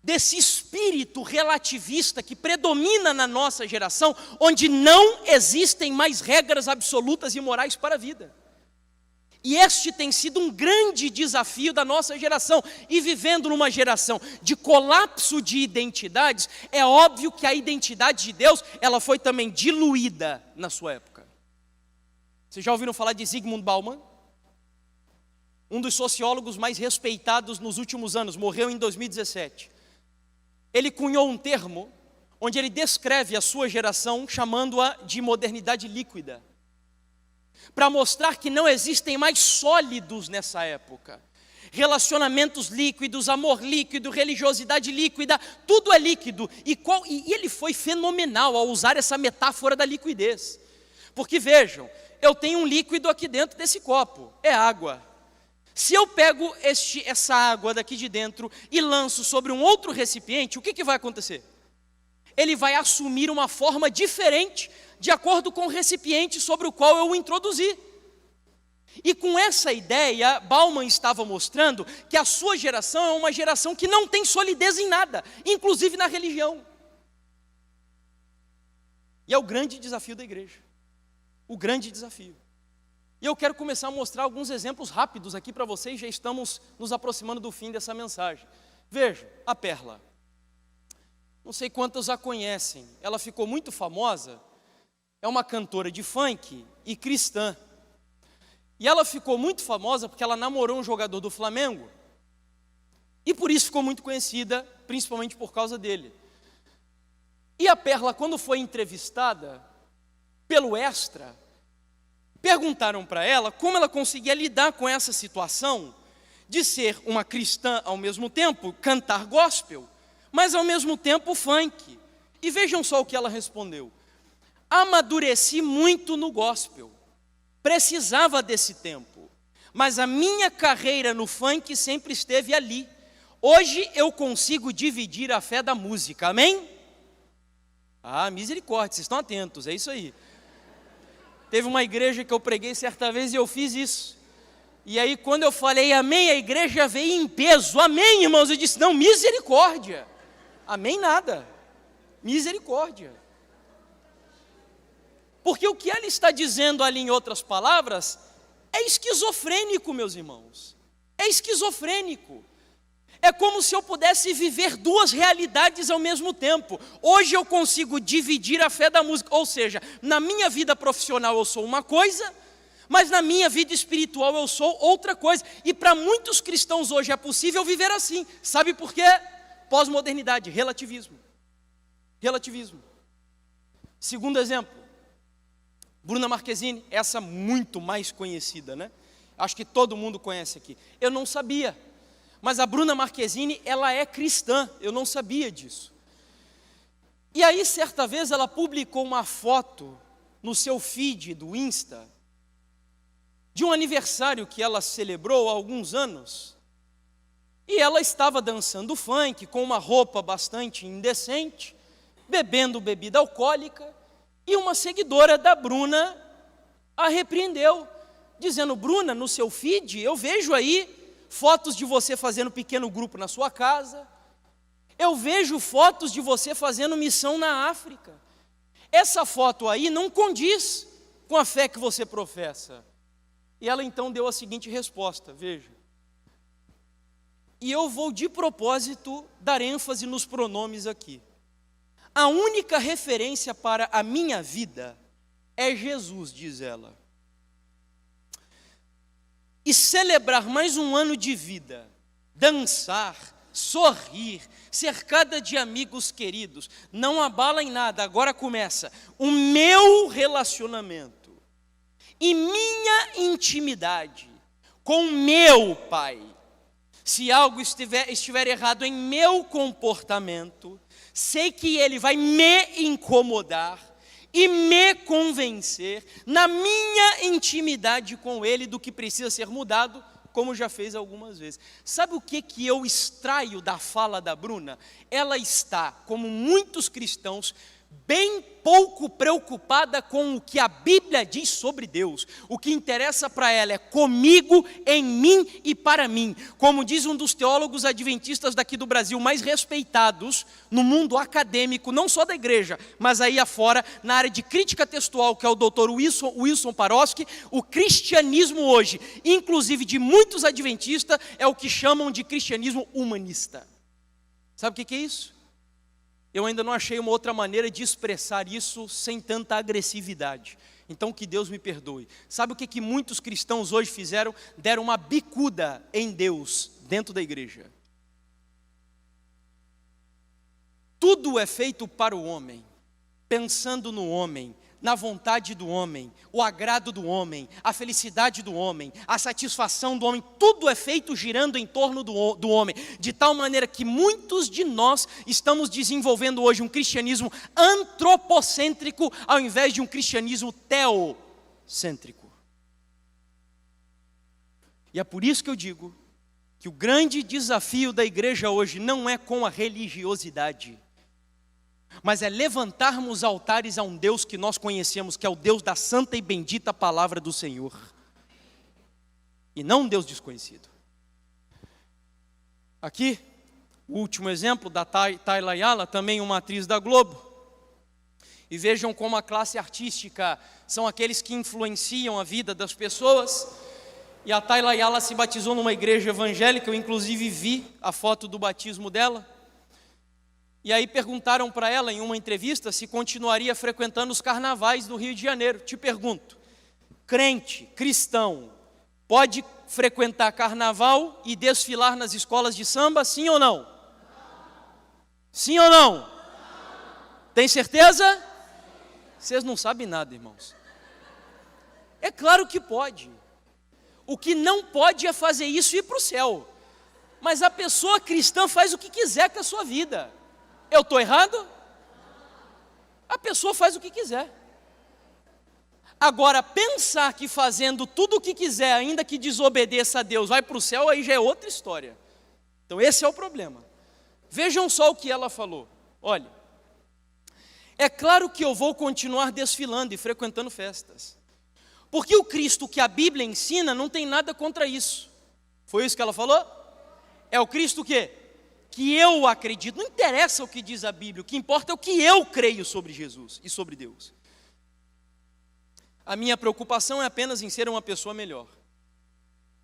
desse espírito relativista que predomina na nossa geração, onde não existem mais regras absolutas e morais para a vida. E este tem sido um grande desafio da nossa geração. E vivendo numa geração de colapso de identidades, é óbvio que a identidade de Deus, ela foi também diluída na sua época. Vocês já ouviram falar de Zygmunt Bauman? Um dos sociólogos mais respeitados nos últimos anos, morreu em 2017. Ele cunhou um termo onde ele descreve a sua geração chamando-a de modernidade líquida, para mostrar que não existem mais sólidos nessa época. Relacionamentos líquidos, amor líquido, religiosidade líquida, tudo é líquido. E ele foi fenomenal ao usar essa metáfora da liquidez. Porque vejam, eu tenho um líquido aqui dentro desse copo, é água. Se eu pego essa água daqui de dentro e lanço sobre um outro recipiente, o que vai acontecer? Ele vai assumir uma forma diferente de acordo com o recipiente sobre o qual eu o introduzi. E com essa ideia, Bauman estava mostrando que a sua geração é uma geração que não tem solidez em nada, inclusive na religião. E é o grande desafio da igreja. O grande desafio. E eu quero começar a mostrar alguns exemplos rápidos aqui para vocês, já estamos nos aproximando do fim dessa mensagem. Veja, a Perla. Não sei quantos a conhecem, ela ficou muito famosa, é uma cantora de funk e cristã. E ela ficou muito famosa porque ela namorou um jogador do Flamengo, e por isso ficou muito conhecida, principalmente por causa dele. E a Perla, quando foi entrevistada pelo Extra, perguntaram para ela como ela conseguia lidar com essa situação de ser uma cristã ao mesmo tempo, cantar gospel, mas ao mesmo tempo funk. E vejam só o que ela respondeu: amadureci muito no gospel, precisava desse tempo, mas a minha carreira no funk sempre esteve ali. Hoje eu consigo dividir a fé da música, amém? Ah, misericórdia, vocês estão atentos, é isso aí. Teve uma igreja que eu preguei certa vez e eu fiz isso. E aí quando eu falei amém, a igreja veio em peso. Amém, irmãos? Eu disse, não, misericórdia. Amém nada. Misericórdia. Porque o que ela está dizendo ali, em outras palavras, é esquizofrênico, meus irmãos. É esquizofrênico. É como se eu pudesse viver duas realidades ao mesmo tempo. Hoje eu consigo dividir a fé da música, ou seja, na minha vida profissional eu sou uma coisa, mas na minha vida espiritual eu sou outra coisa. E para muitos cristãos hoje é possível viver assim. Sabe por quê? Pós-modernidade, relativismo. Relativismo. Segundo exemplo, Bruna Marquezine, essa muito mais conhecida, né? Acho que todo mundo conhece aqui. Eu não sabia. Mas a Bruna Marquezine, ela é cristã, eu não sabia disso. E aí, certa vez, ela publicou uma foto no seu feed do Insta, de um aniversário que ela celebrou há alguns anos. E ela estava dançando funk, com uma roupa bastante indecente, bebendo bebida alcoólica, e uma seguidora da Bruna a repreendeu, dizendo, Bruna, no seu feed, eu vejo aí fotos de você fazendo pequeno grupo na sua casa. Eu vejo fotos de você fazendo missão na África. Essa foto aí não condiz com a fé que você professa. E ela então deu a seguinte resposta, veja. E eu vou de propósito dar ênfase nos pronomes aqui. A única referência para a minha vida é Jesus, diz ela. E celebrar mais um ano de vida, dançar, sorrir, cercada de amigos queridos, não abala em nada. Agora começa o meu relacionamento e minha intimidade com meu Pai. Se algo estiver errado em meu comportamento, sei que Ele vai me incomodar e me convencer na minha intimidade com Ele do que precisa ser mudado, como já fez algumas vezes. Sabe o que eu extraio da fala da Bruna? Ela está, como muitos cristãos, bem pouco preocupada com o que a Bíblia diz sobre Deus. O que interessa para ela é comigo, em mim e para mim. Como diz um dos teólogos adventistas daqui do Brasil, mais respeitados no mundo acadêmico, não só da igreja, mas aí afora, na área de crítica textual, que é o Dr. Wilson Paroski, o cristianismo hoje, inclusive de muitos adventistas, é o que chamam de cristianismo humanista. Sabe o que é isso? Eu ainda não achei uma outra maneira de expressar isso sem tanta agressividade. Então que Deus me perdoe. Sabe o que muitos cristãos hoje fizeram? Deram uma bicuda em Deus dentro da igreja. Tudo é feito para o homem, pensando no homem, na vontade do homem, o agrado do homem, a felicidade do homem, a satisfação do homem, tudo é feito girando em torno do homem, de tal maneira que muitos de nós estamos desenvolvendo hoje um cristianismo antropocêntrico, ao invés de um cristianismo teocêntrico. E é por isso que eu digo que o grande desafio da igreja hoje não é com a religiosidade, mas é levantarmos altares a um Deus que nós conhecemos, que é o Deus da santa e bendita palavra do Senhor, e não um Deus desconhecido. Aqui, o último exemplo da Tayla Ayala, também uma atriz da Globo. E vejam como a classe artística são aqueles que influenciam a vida das pessoas. E a Tayla Ayala se batizou numa igreja evangélica, eu inclusive vi a foto do batismo dela. E aí perguntaram para ela em uma entrevista se continuaria frequentando os carnavais do Rio de Janeiro. Te pergunto, crente, cristão, pode frequentar carnaval e desfilar nas escolas de samba, sim ou não? Sim ou não? Tem certeza? Vocês não sabem nada, irmãos. É claro que pode. O que não pode é fazer isso e ir para o céu. Mas a pessoa cristã faz o que quiser com a sua vida. Eu estou errado? A pessoa faz o que quiser. Agora, pensar que fazendo tudo o que quiser, ainda que desobedeça a Deus, vai para o céu, aí já é outra história. Então esse é o problema. Vejam só o que ela falou. Olha, é claro que eu vou continuar desfilando e frequentando festas, porque o Cristo que a Bíblia ensina não tem nada contra isso. Foi isso que ela falou? É o Cristo o quê? Que eu acredito. Não interessa o que diz a Bíblia, o que importa é o que eu creio sobre Jesus e sobre Deus. A minha preocupação é apenas em ser uma pessoa melhor.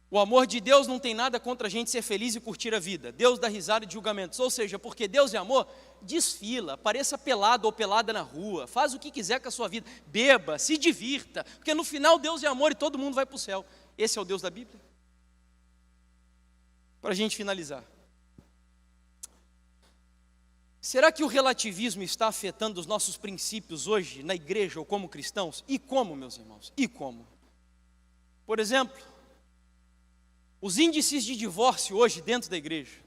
O amor de Deus não tem nada contra a gente ser feliz e curtir a vida. Deus dá risada de julgamentos. Ou seja, porque Deus é amor, desfila, pareça pelado ou pelada na rua, faz o que quiser com a sua vida, beba, se divirta, porque no final Deus é amor e todo mundo vai para o céu. Esse é o Deus da Bíblia? Para a gente finalizar. Será que o relativismo está afetando os nossos princípios hoje na igreja ou como cristãos? E como, meus irmãos? E como? Por exemplo, os índices de divórcio hoje dentro da igreja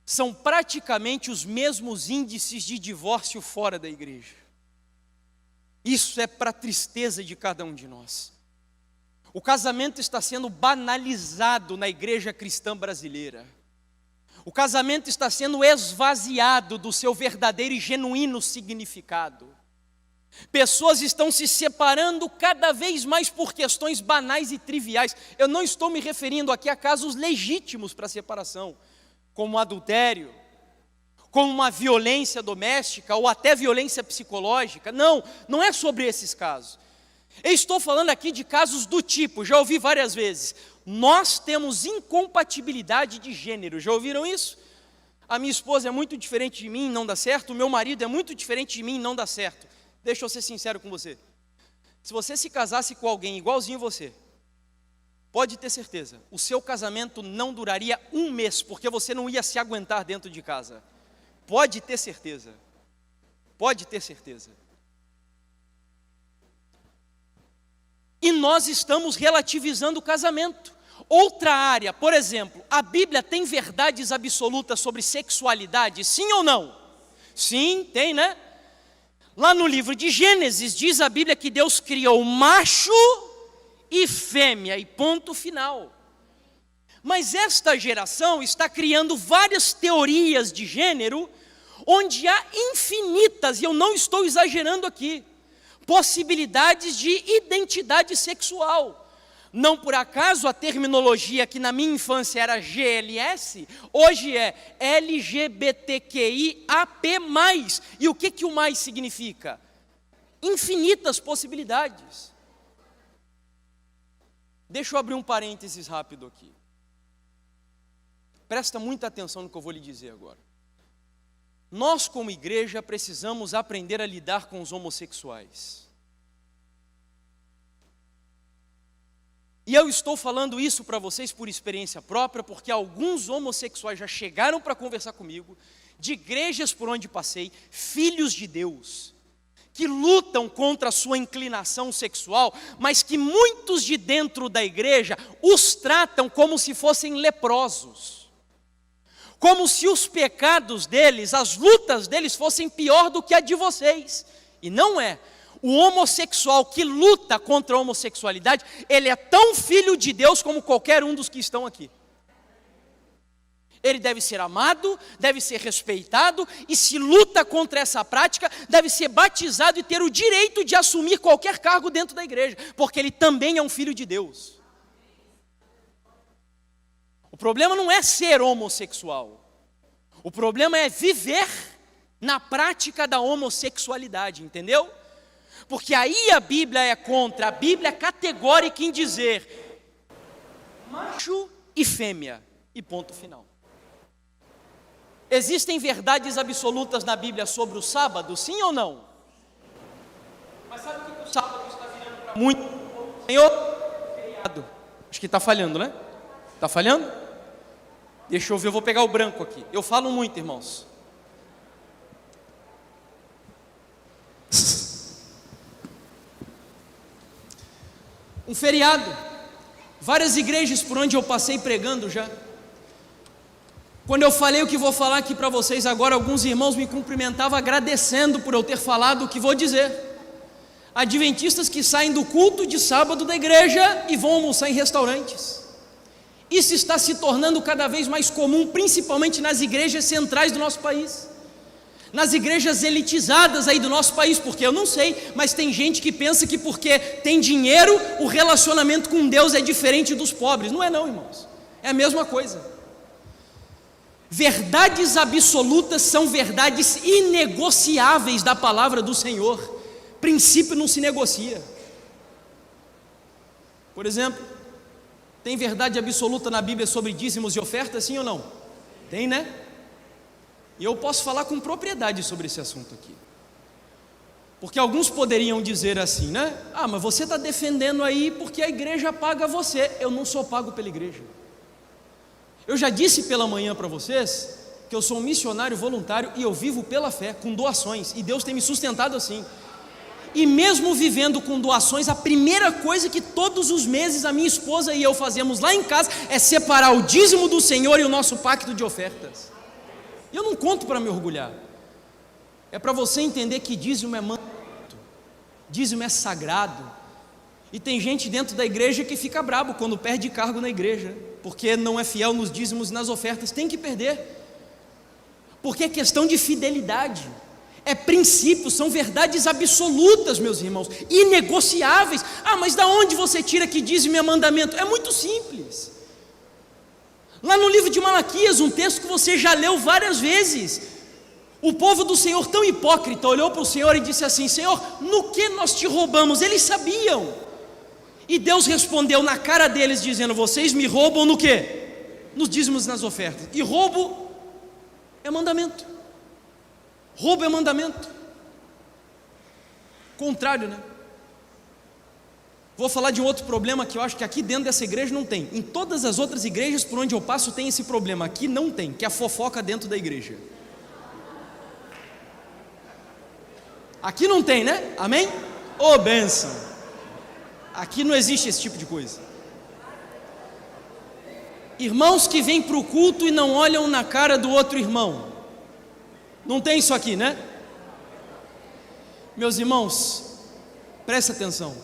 são praticamente os mesmos índices de divórcio fora da igreja. Isso é para a tristeza de cada um de nós. O casamento está sendo banalizado na igreja cristã brasileira. O casamento está sendo esvaziado do seu verdadeiro e genuíno significado. Pessoas estão se separando cada vez mais por questões banais e triviais. Eu não estou me referindo aqui a casos legítimos para separação, como adultério, como uma violência doméstica ou até violência psicológica. Não, não é sobre esses casos. Eu estou falando aqui de casos do tipo, já ouvi várias vezes, nós temos incompatibilidade de gênero. Já ouviram isso? A minha esposa é muito diferente de mim, não dá certo. O meu marido é muito diferente de mim, não dá certo. Deixa eu ser sincero com você. Se você se casasse com alguém igualzinho a você, pode ter certeza, o seu casamento não duraria um mês, porque você não ia se aguentar dentro de casa. Pode ter certeza. Pode ter certeza. E nós estamos relativizando o casamento. Outra área, por exemplo, a Bíblia tem verdades absolutas sobre sexualidade, sim ou não? Sim, tem, né? Lá no livro de Gênesis, diz a Bíblia que Deus criou macho e fêmea, e ponto final. Mas esta geração está criando várias teorias de gênero, onde há infinitas, e eu não estou exagerando aqui, possibilidades de identidade sexual. Não por acaso a terminologia que na minha infância era GLS, hoje é LGBTQIAP+. E o que o mais significa? Infinitas possibilidades. Deixa eu abrir um parênteses rápido aqui. Presta muita atenção no que eu vou lhe dizer agora. Nós, como igreja, precisamos aprender a lidar com os homossexuais. E eu estou falando isso para vocês por experiência própria, porque alguns homossexuais já chegaram para conversar comigo, de igrejas por onde passei, filhos de Deus, que lutam contra a sua inclinação sexual, mas que muitos de dentro da igreja os tratam como se fossem leprosos. Como se os pecados deles, as lutas deles fossem pior do que a de vocês. E não é. O homossexual que luta contra a homossexualidade, ele é tão filho de Deus como qualquer um dos que estão aqui. Ele deve ser amado, deve ser respeitado, e se luta contra essa prática, deve ser batizado e ter o direito de assumir qualquer cargo dentro da igreja, porque ele também é um filho de Deus. O problema não é ser homossexual, o problema é viver na prática da homossexualidade, entendeu? Porque aí a Bíblia é contra, a Bíblia é categórica em dizer macho e fêmea, e ponto final. Existem verdades absolutas na Bíblia sobre o sábado, sim ou não? Mas sabe o que o sábado está virando para muito? Senhor, feriado. Acho que está falhando, né? Está falhando? Deixa eu ver, eu vou pegar o branco aqui. Eu falo muito, irmãos. Um feriado. Várias igrejas por onde eu passei pregando já. Quando eu falei o que vou falar aqui para vocês agora, alguns irmãos me cumprimentavam agradecendo por eu ter falado o que vou dizer. Adventistas que saem do culto de sábado da igreja e vão almoçar em restaurantes. Isso está se tornando cada vez mais comum, principalmente nas igrejas centrais do nosso país. Nas igrejas elitizadas aí do nosso país, porque eu não sei, mas tem gente que pensa que porque tem dinheiro, o relacionamento com Deus é diferente dos pobres. Não é não, irmãos. É a mesma coisa. Verdades absolutas são verdades inegociáveis da palavra do Senhor. Princípio não se negocia. Por exemplo, tem verdade absoluta na Bíblia sobre dízimos e ofertas, sim ou não? Tem, né? E eu posso falar com propriedade sobre esse assunto aqui. Porque alguns poderiam dizer assim, né? Ah, mas você está defendendo aí porque a igreja paga você. Eu não sou pago pela igreja. Eu já disse pela manhã para vocês que eu sou um missionário voluntário e eu vivo pela fé, com doações, e Deus tem me sustentado assim. E mesmo vivendo com doações, a primeira coisa que todos os meses a minha esposa e eu fazemos lá em casa é separar o dízimo do Senhor e o nosso pacto de ofertas. E eu não conto para me orgulhar, é para você entender que dízimo é mandamento, dízimo é sagrado. E tem gente dentro da igreja que fica brabo quando perde cargo na igreja, porque não é fiel nos dízimos e nas ofertas. Tem que perder, porque é questão de fidelidade, é princípio, são verdades absolutas, meus irmãos, inegociáveis. Ah, mas da onde você tira que dízimo é mandamento? É muito simples. Lá no livro de Malaquias, um texto que você já leu várias vezes, o povo do Senhor, tão hipócrita, olhou para o Senhor e disse assim: Senhor, no que nós te roubamos? Eles sabiam. E Deus respondeu na cara deles dizendo: vocês me roubam no quê? Nos dízimos e nas ofertas. E roubo é mandamento. Roubo é mandamento. Contrário, né? Vou falar de um outro problema que eu acho que aqui dentro dessa igreja não tem. Em todas as outras igrejas por onde eu passo tem esse problema. Aqui não tem, que é a fofoca dentro da igreja. Aqui não tem, né? Amém? Ô, bênção. Aqui não existe esse tipo de coisa. Irmãos que vêm para o culto e não olham na cara do outro irmão. Não tem isso aqui, né? Meus irmãos, presta atenção.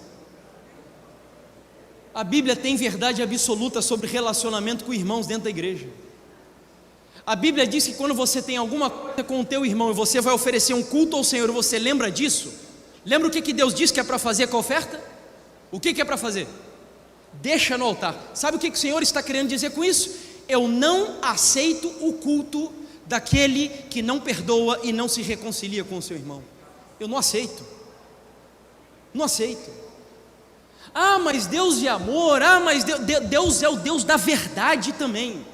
A Bíblia tem verdade absoluta sobre relacionamento com irmãos dentro da igreja. A Bíblia diz que quando você tem alguma coisa com o teu irmão e você vai oferecer um culto ao Senhor, você lembra disso? Lembra o que Deus diz que é para fazer com a oferta? O que é para fazer? Deixa no altar. Sabe o que o Senhor está querendo dizer com isso? Eu não aceito o culto daquele que não perdoa e não se reconcilia com o seu irmão. Eu não aceito. Não aceito. Ah, mas Deus é amor. Ah, mas Deus é o Deus da verdade também.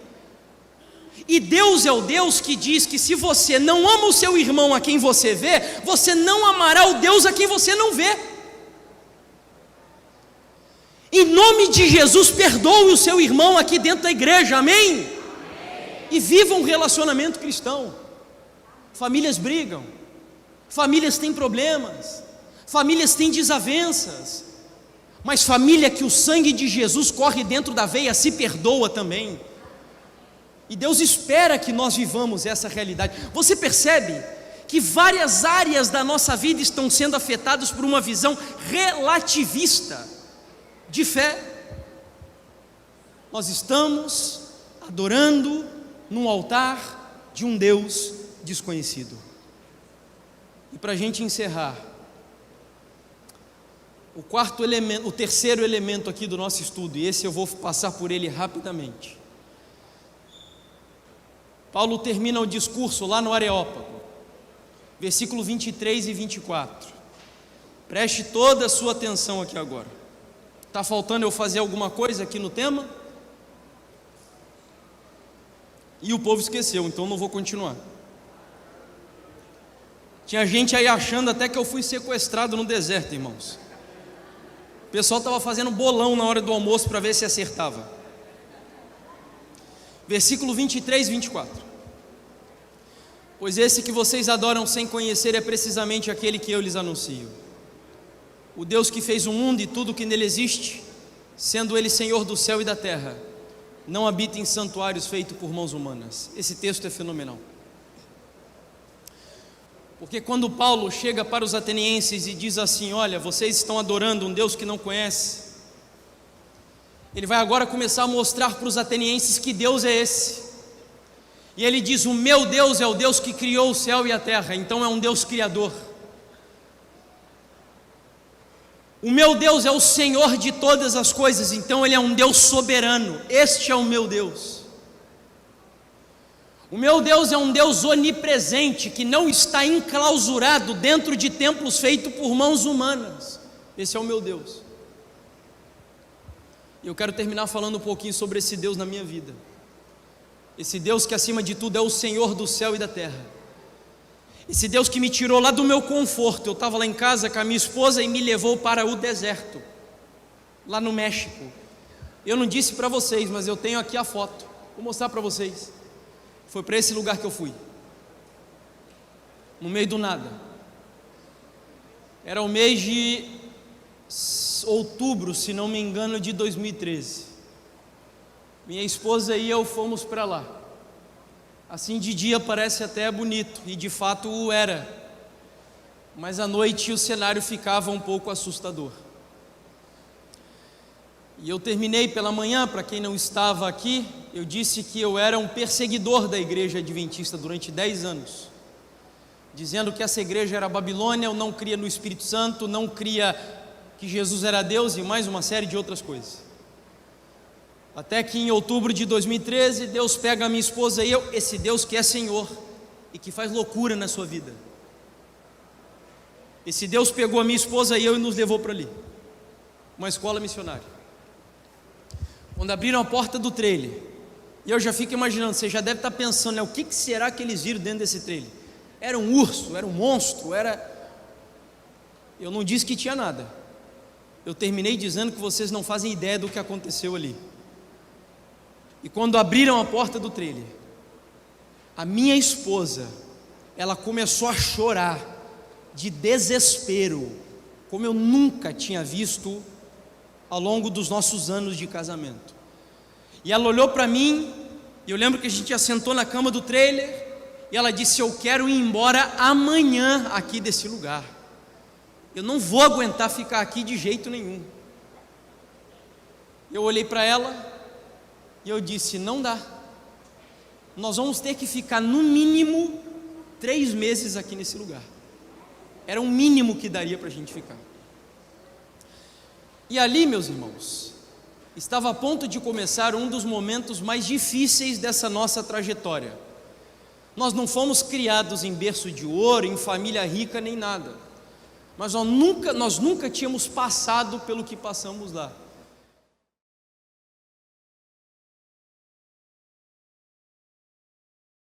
E Deus é o Deus que diz que se você não ama o seu irmão a quem você vê, você não amará o Deus a quem você não vê. Em nome de Jesus, perdoe o seu irmão aqui dentro da igreja, amém? Amém. E viva um relacionamento cristão. Famílias brigam, famílias têm problemas, famílias têm desavenças, mas família que o sangue de Jesus corre dentro da veia se perdoa também. E Deus espera que nós vivamos essa realidade. Você percebe que várias áreas da nossa vida estão sendo afetadas por uma visão relativista de fé. Nós estamos adorando num altar de um Deus desconhecido. E para a gente encerrar, o terceiro elemento aqui do nosso estudo, e esse eu vou passar por ele rapidamente. Paulo termina o discurso lá no Areópago, versículo 23 e 24. Preste toda a sua atenção aqui agora. Está faltando eu fazer alguma coisa aqui no tema? E o povo esqueceu, então não vou continuar. Tinha gente aí achando até que eu fui sequestrado no deserto, irmãos. O pessoal estava fazendo bolão na hora do almoço para ver se acertava. Versículo 23 e 24. Pois esse que vocês adoram sem conhecer é precisamente aquele que eu lhes anuncio. O Deus que fez o mundo e tudo que nele existe, sendo Ele Senhor do céu e da terra, não habita em santuários feitos por mãos humanas. Esse texto é fenomenal. Porque quando Paulo chega para os atenienses e diz assim: olha, vocês estão adorando um Deus que não conhece, ele vai agora começar a mostrar para os atenienses que Deus é esse. E ele diz: o meu Deus é o Deus que criou o céu e a terra, então é um Deus criador. O meu Deus é o Senhor de todas as coisas, então Ele é um Deus soberano. Este é o meu Deus. O meu Deus é um Deus onipresente, que não está enclausurado dentro de templos feitos por mãos humanas. Esse é o meu Deus. E eu quero terminar falando um pouquinho sobre esse Deus na minha vida. Esse Deus que acima de tudo é o Senhor do céu e da terra. Esse Deus que me tirou lá do meu conforto. Eu estava lá em casa com a minha esposa e me levou para o deserto, lá no México. Eu não disse para vocês, mas eu tenho aqui a foto, vou mostrar para vocês. Foi para esse lugar que eu fui, no meio do nada. Era o mês de outubro, se não me engano, de 2013. Minha esposa e eu fomos para lá. Assim de dia parece até bonito, e de fato o era, mas à noite o cenário ficava um pouco assustador. E eu terminei pela manhã, para quem não estava aqui, eu disse que eu era um perseguidor da igreja adventista durante 10 anos, dizendo que essa igreja era Babilônia, eu não cria no Espírito Santo, não cria que Jesus era Deus e mais uma série de outras coisas. Até que em outubro de 2013, Deus pega a minha esposa e eu, esse Deus que é Senhor e que faz loucura na sua vida. Esse Deus pegou a minha esposa e eu e nos levou para ali, uma escola missionária. Quando abriram a porta do trailer, e eu já fico imaginando, você já deve estar pensando, né, o que será que eles viram dentro desse trailer? Era um urso, era um monstro, Eu não disse que tinha nada. Eu terminei dizendo que vocês não fazem ideia do que aconteceu ali. E quando abriram a porta do trailer, a minha esposa, ela começou a chorar de desespero, como eu nunca tinha visto ao longo dos nossos anos de casamento. E ela olhou para mim, e eu lembro que a gente assentou na cama do trailer, e ela disse: eu quero ir embora amanhã aqui desse lugar. Eu não vou aguentar ficar aqui de jeito nenhum. Eu olhei para ela e eu disse: não dá. Nós vamos ter que ficar no mínimo 3 meses aqui nesse lugar. Era o mínimo que daria para a gente ficar. E ali, meus irmãos, estava a ponto de começar um dos momentos mais difíceis dessa nossa trajetória. Nós não fomos criados em berço de ouro, em família rica, nem nada. Mas nós nunca tínhamos passado pelo que passamos lá.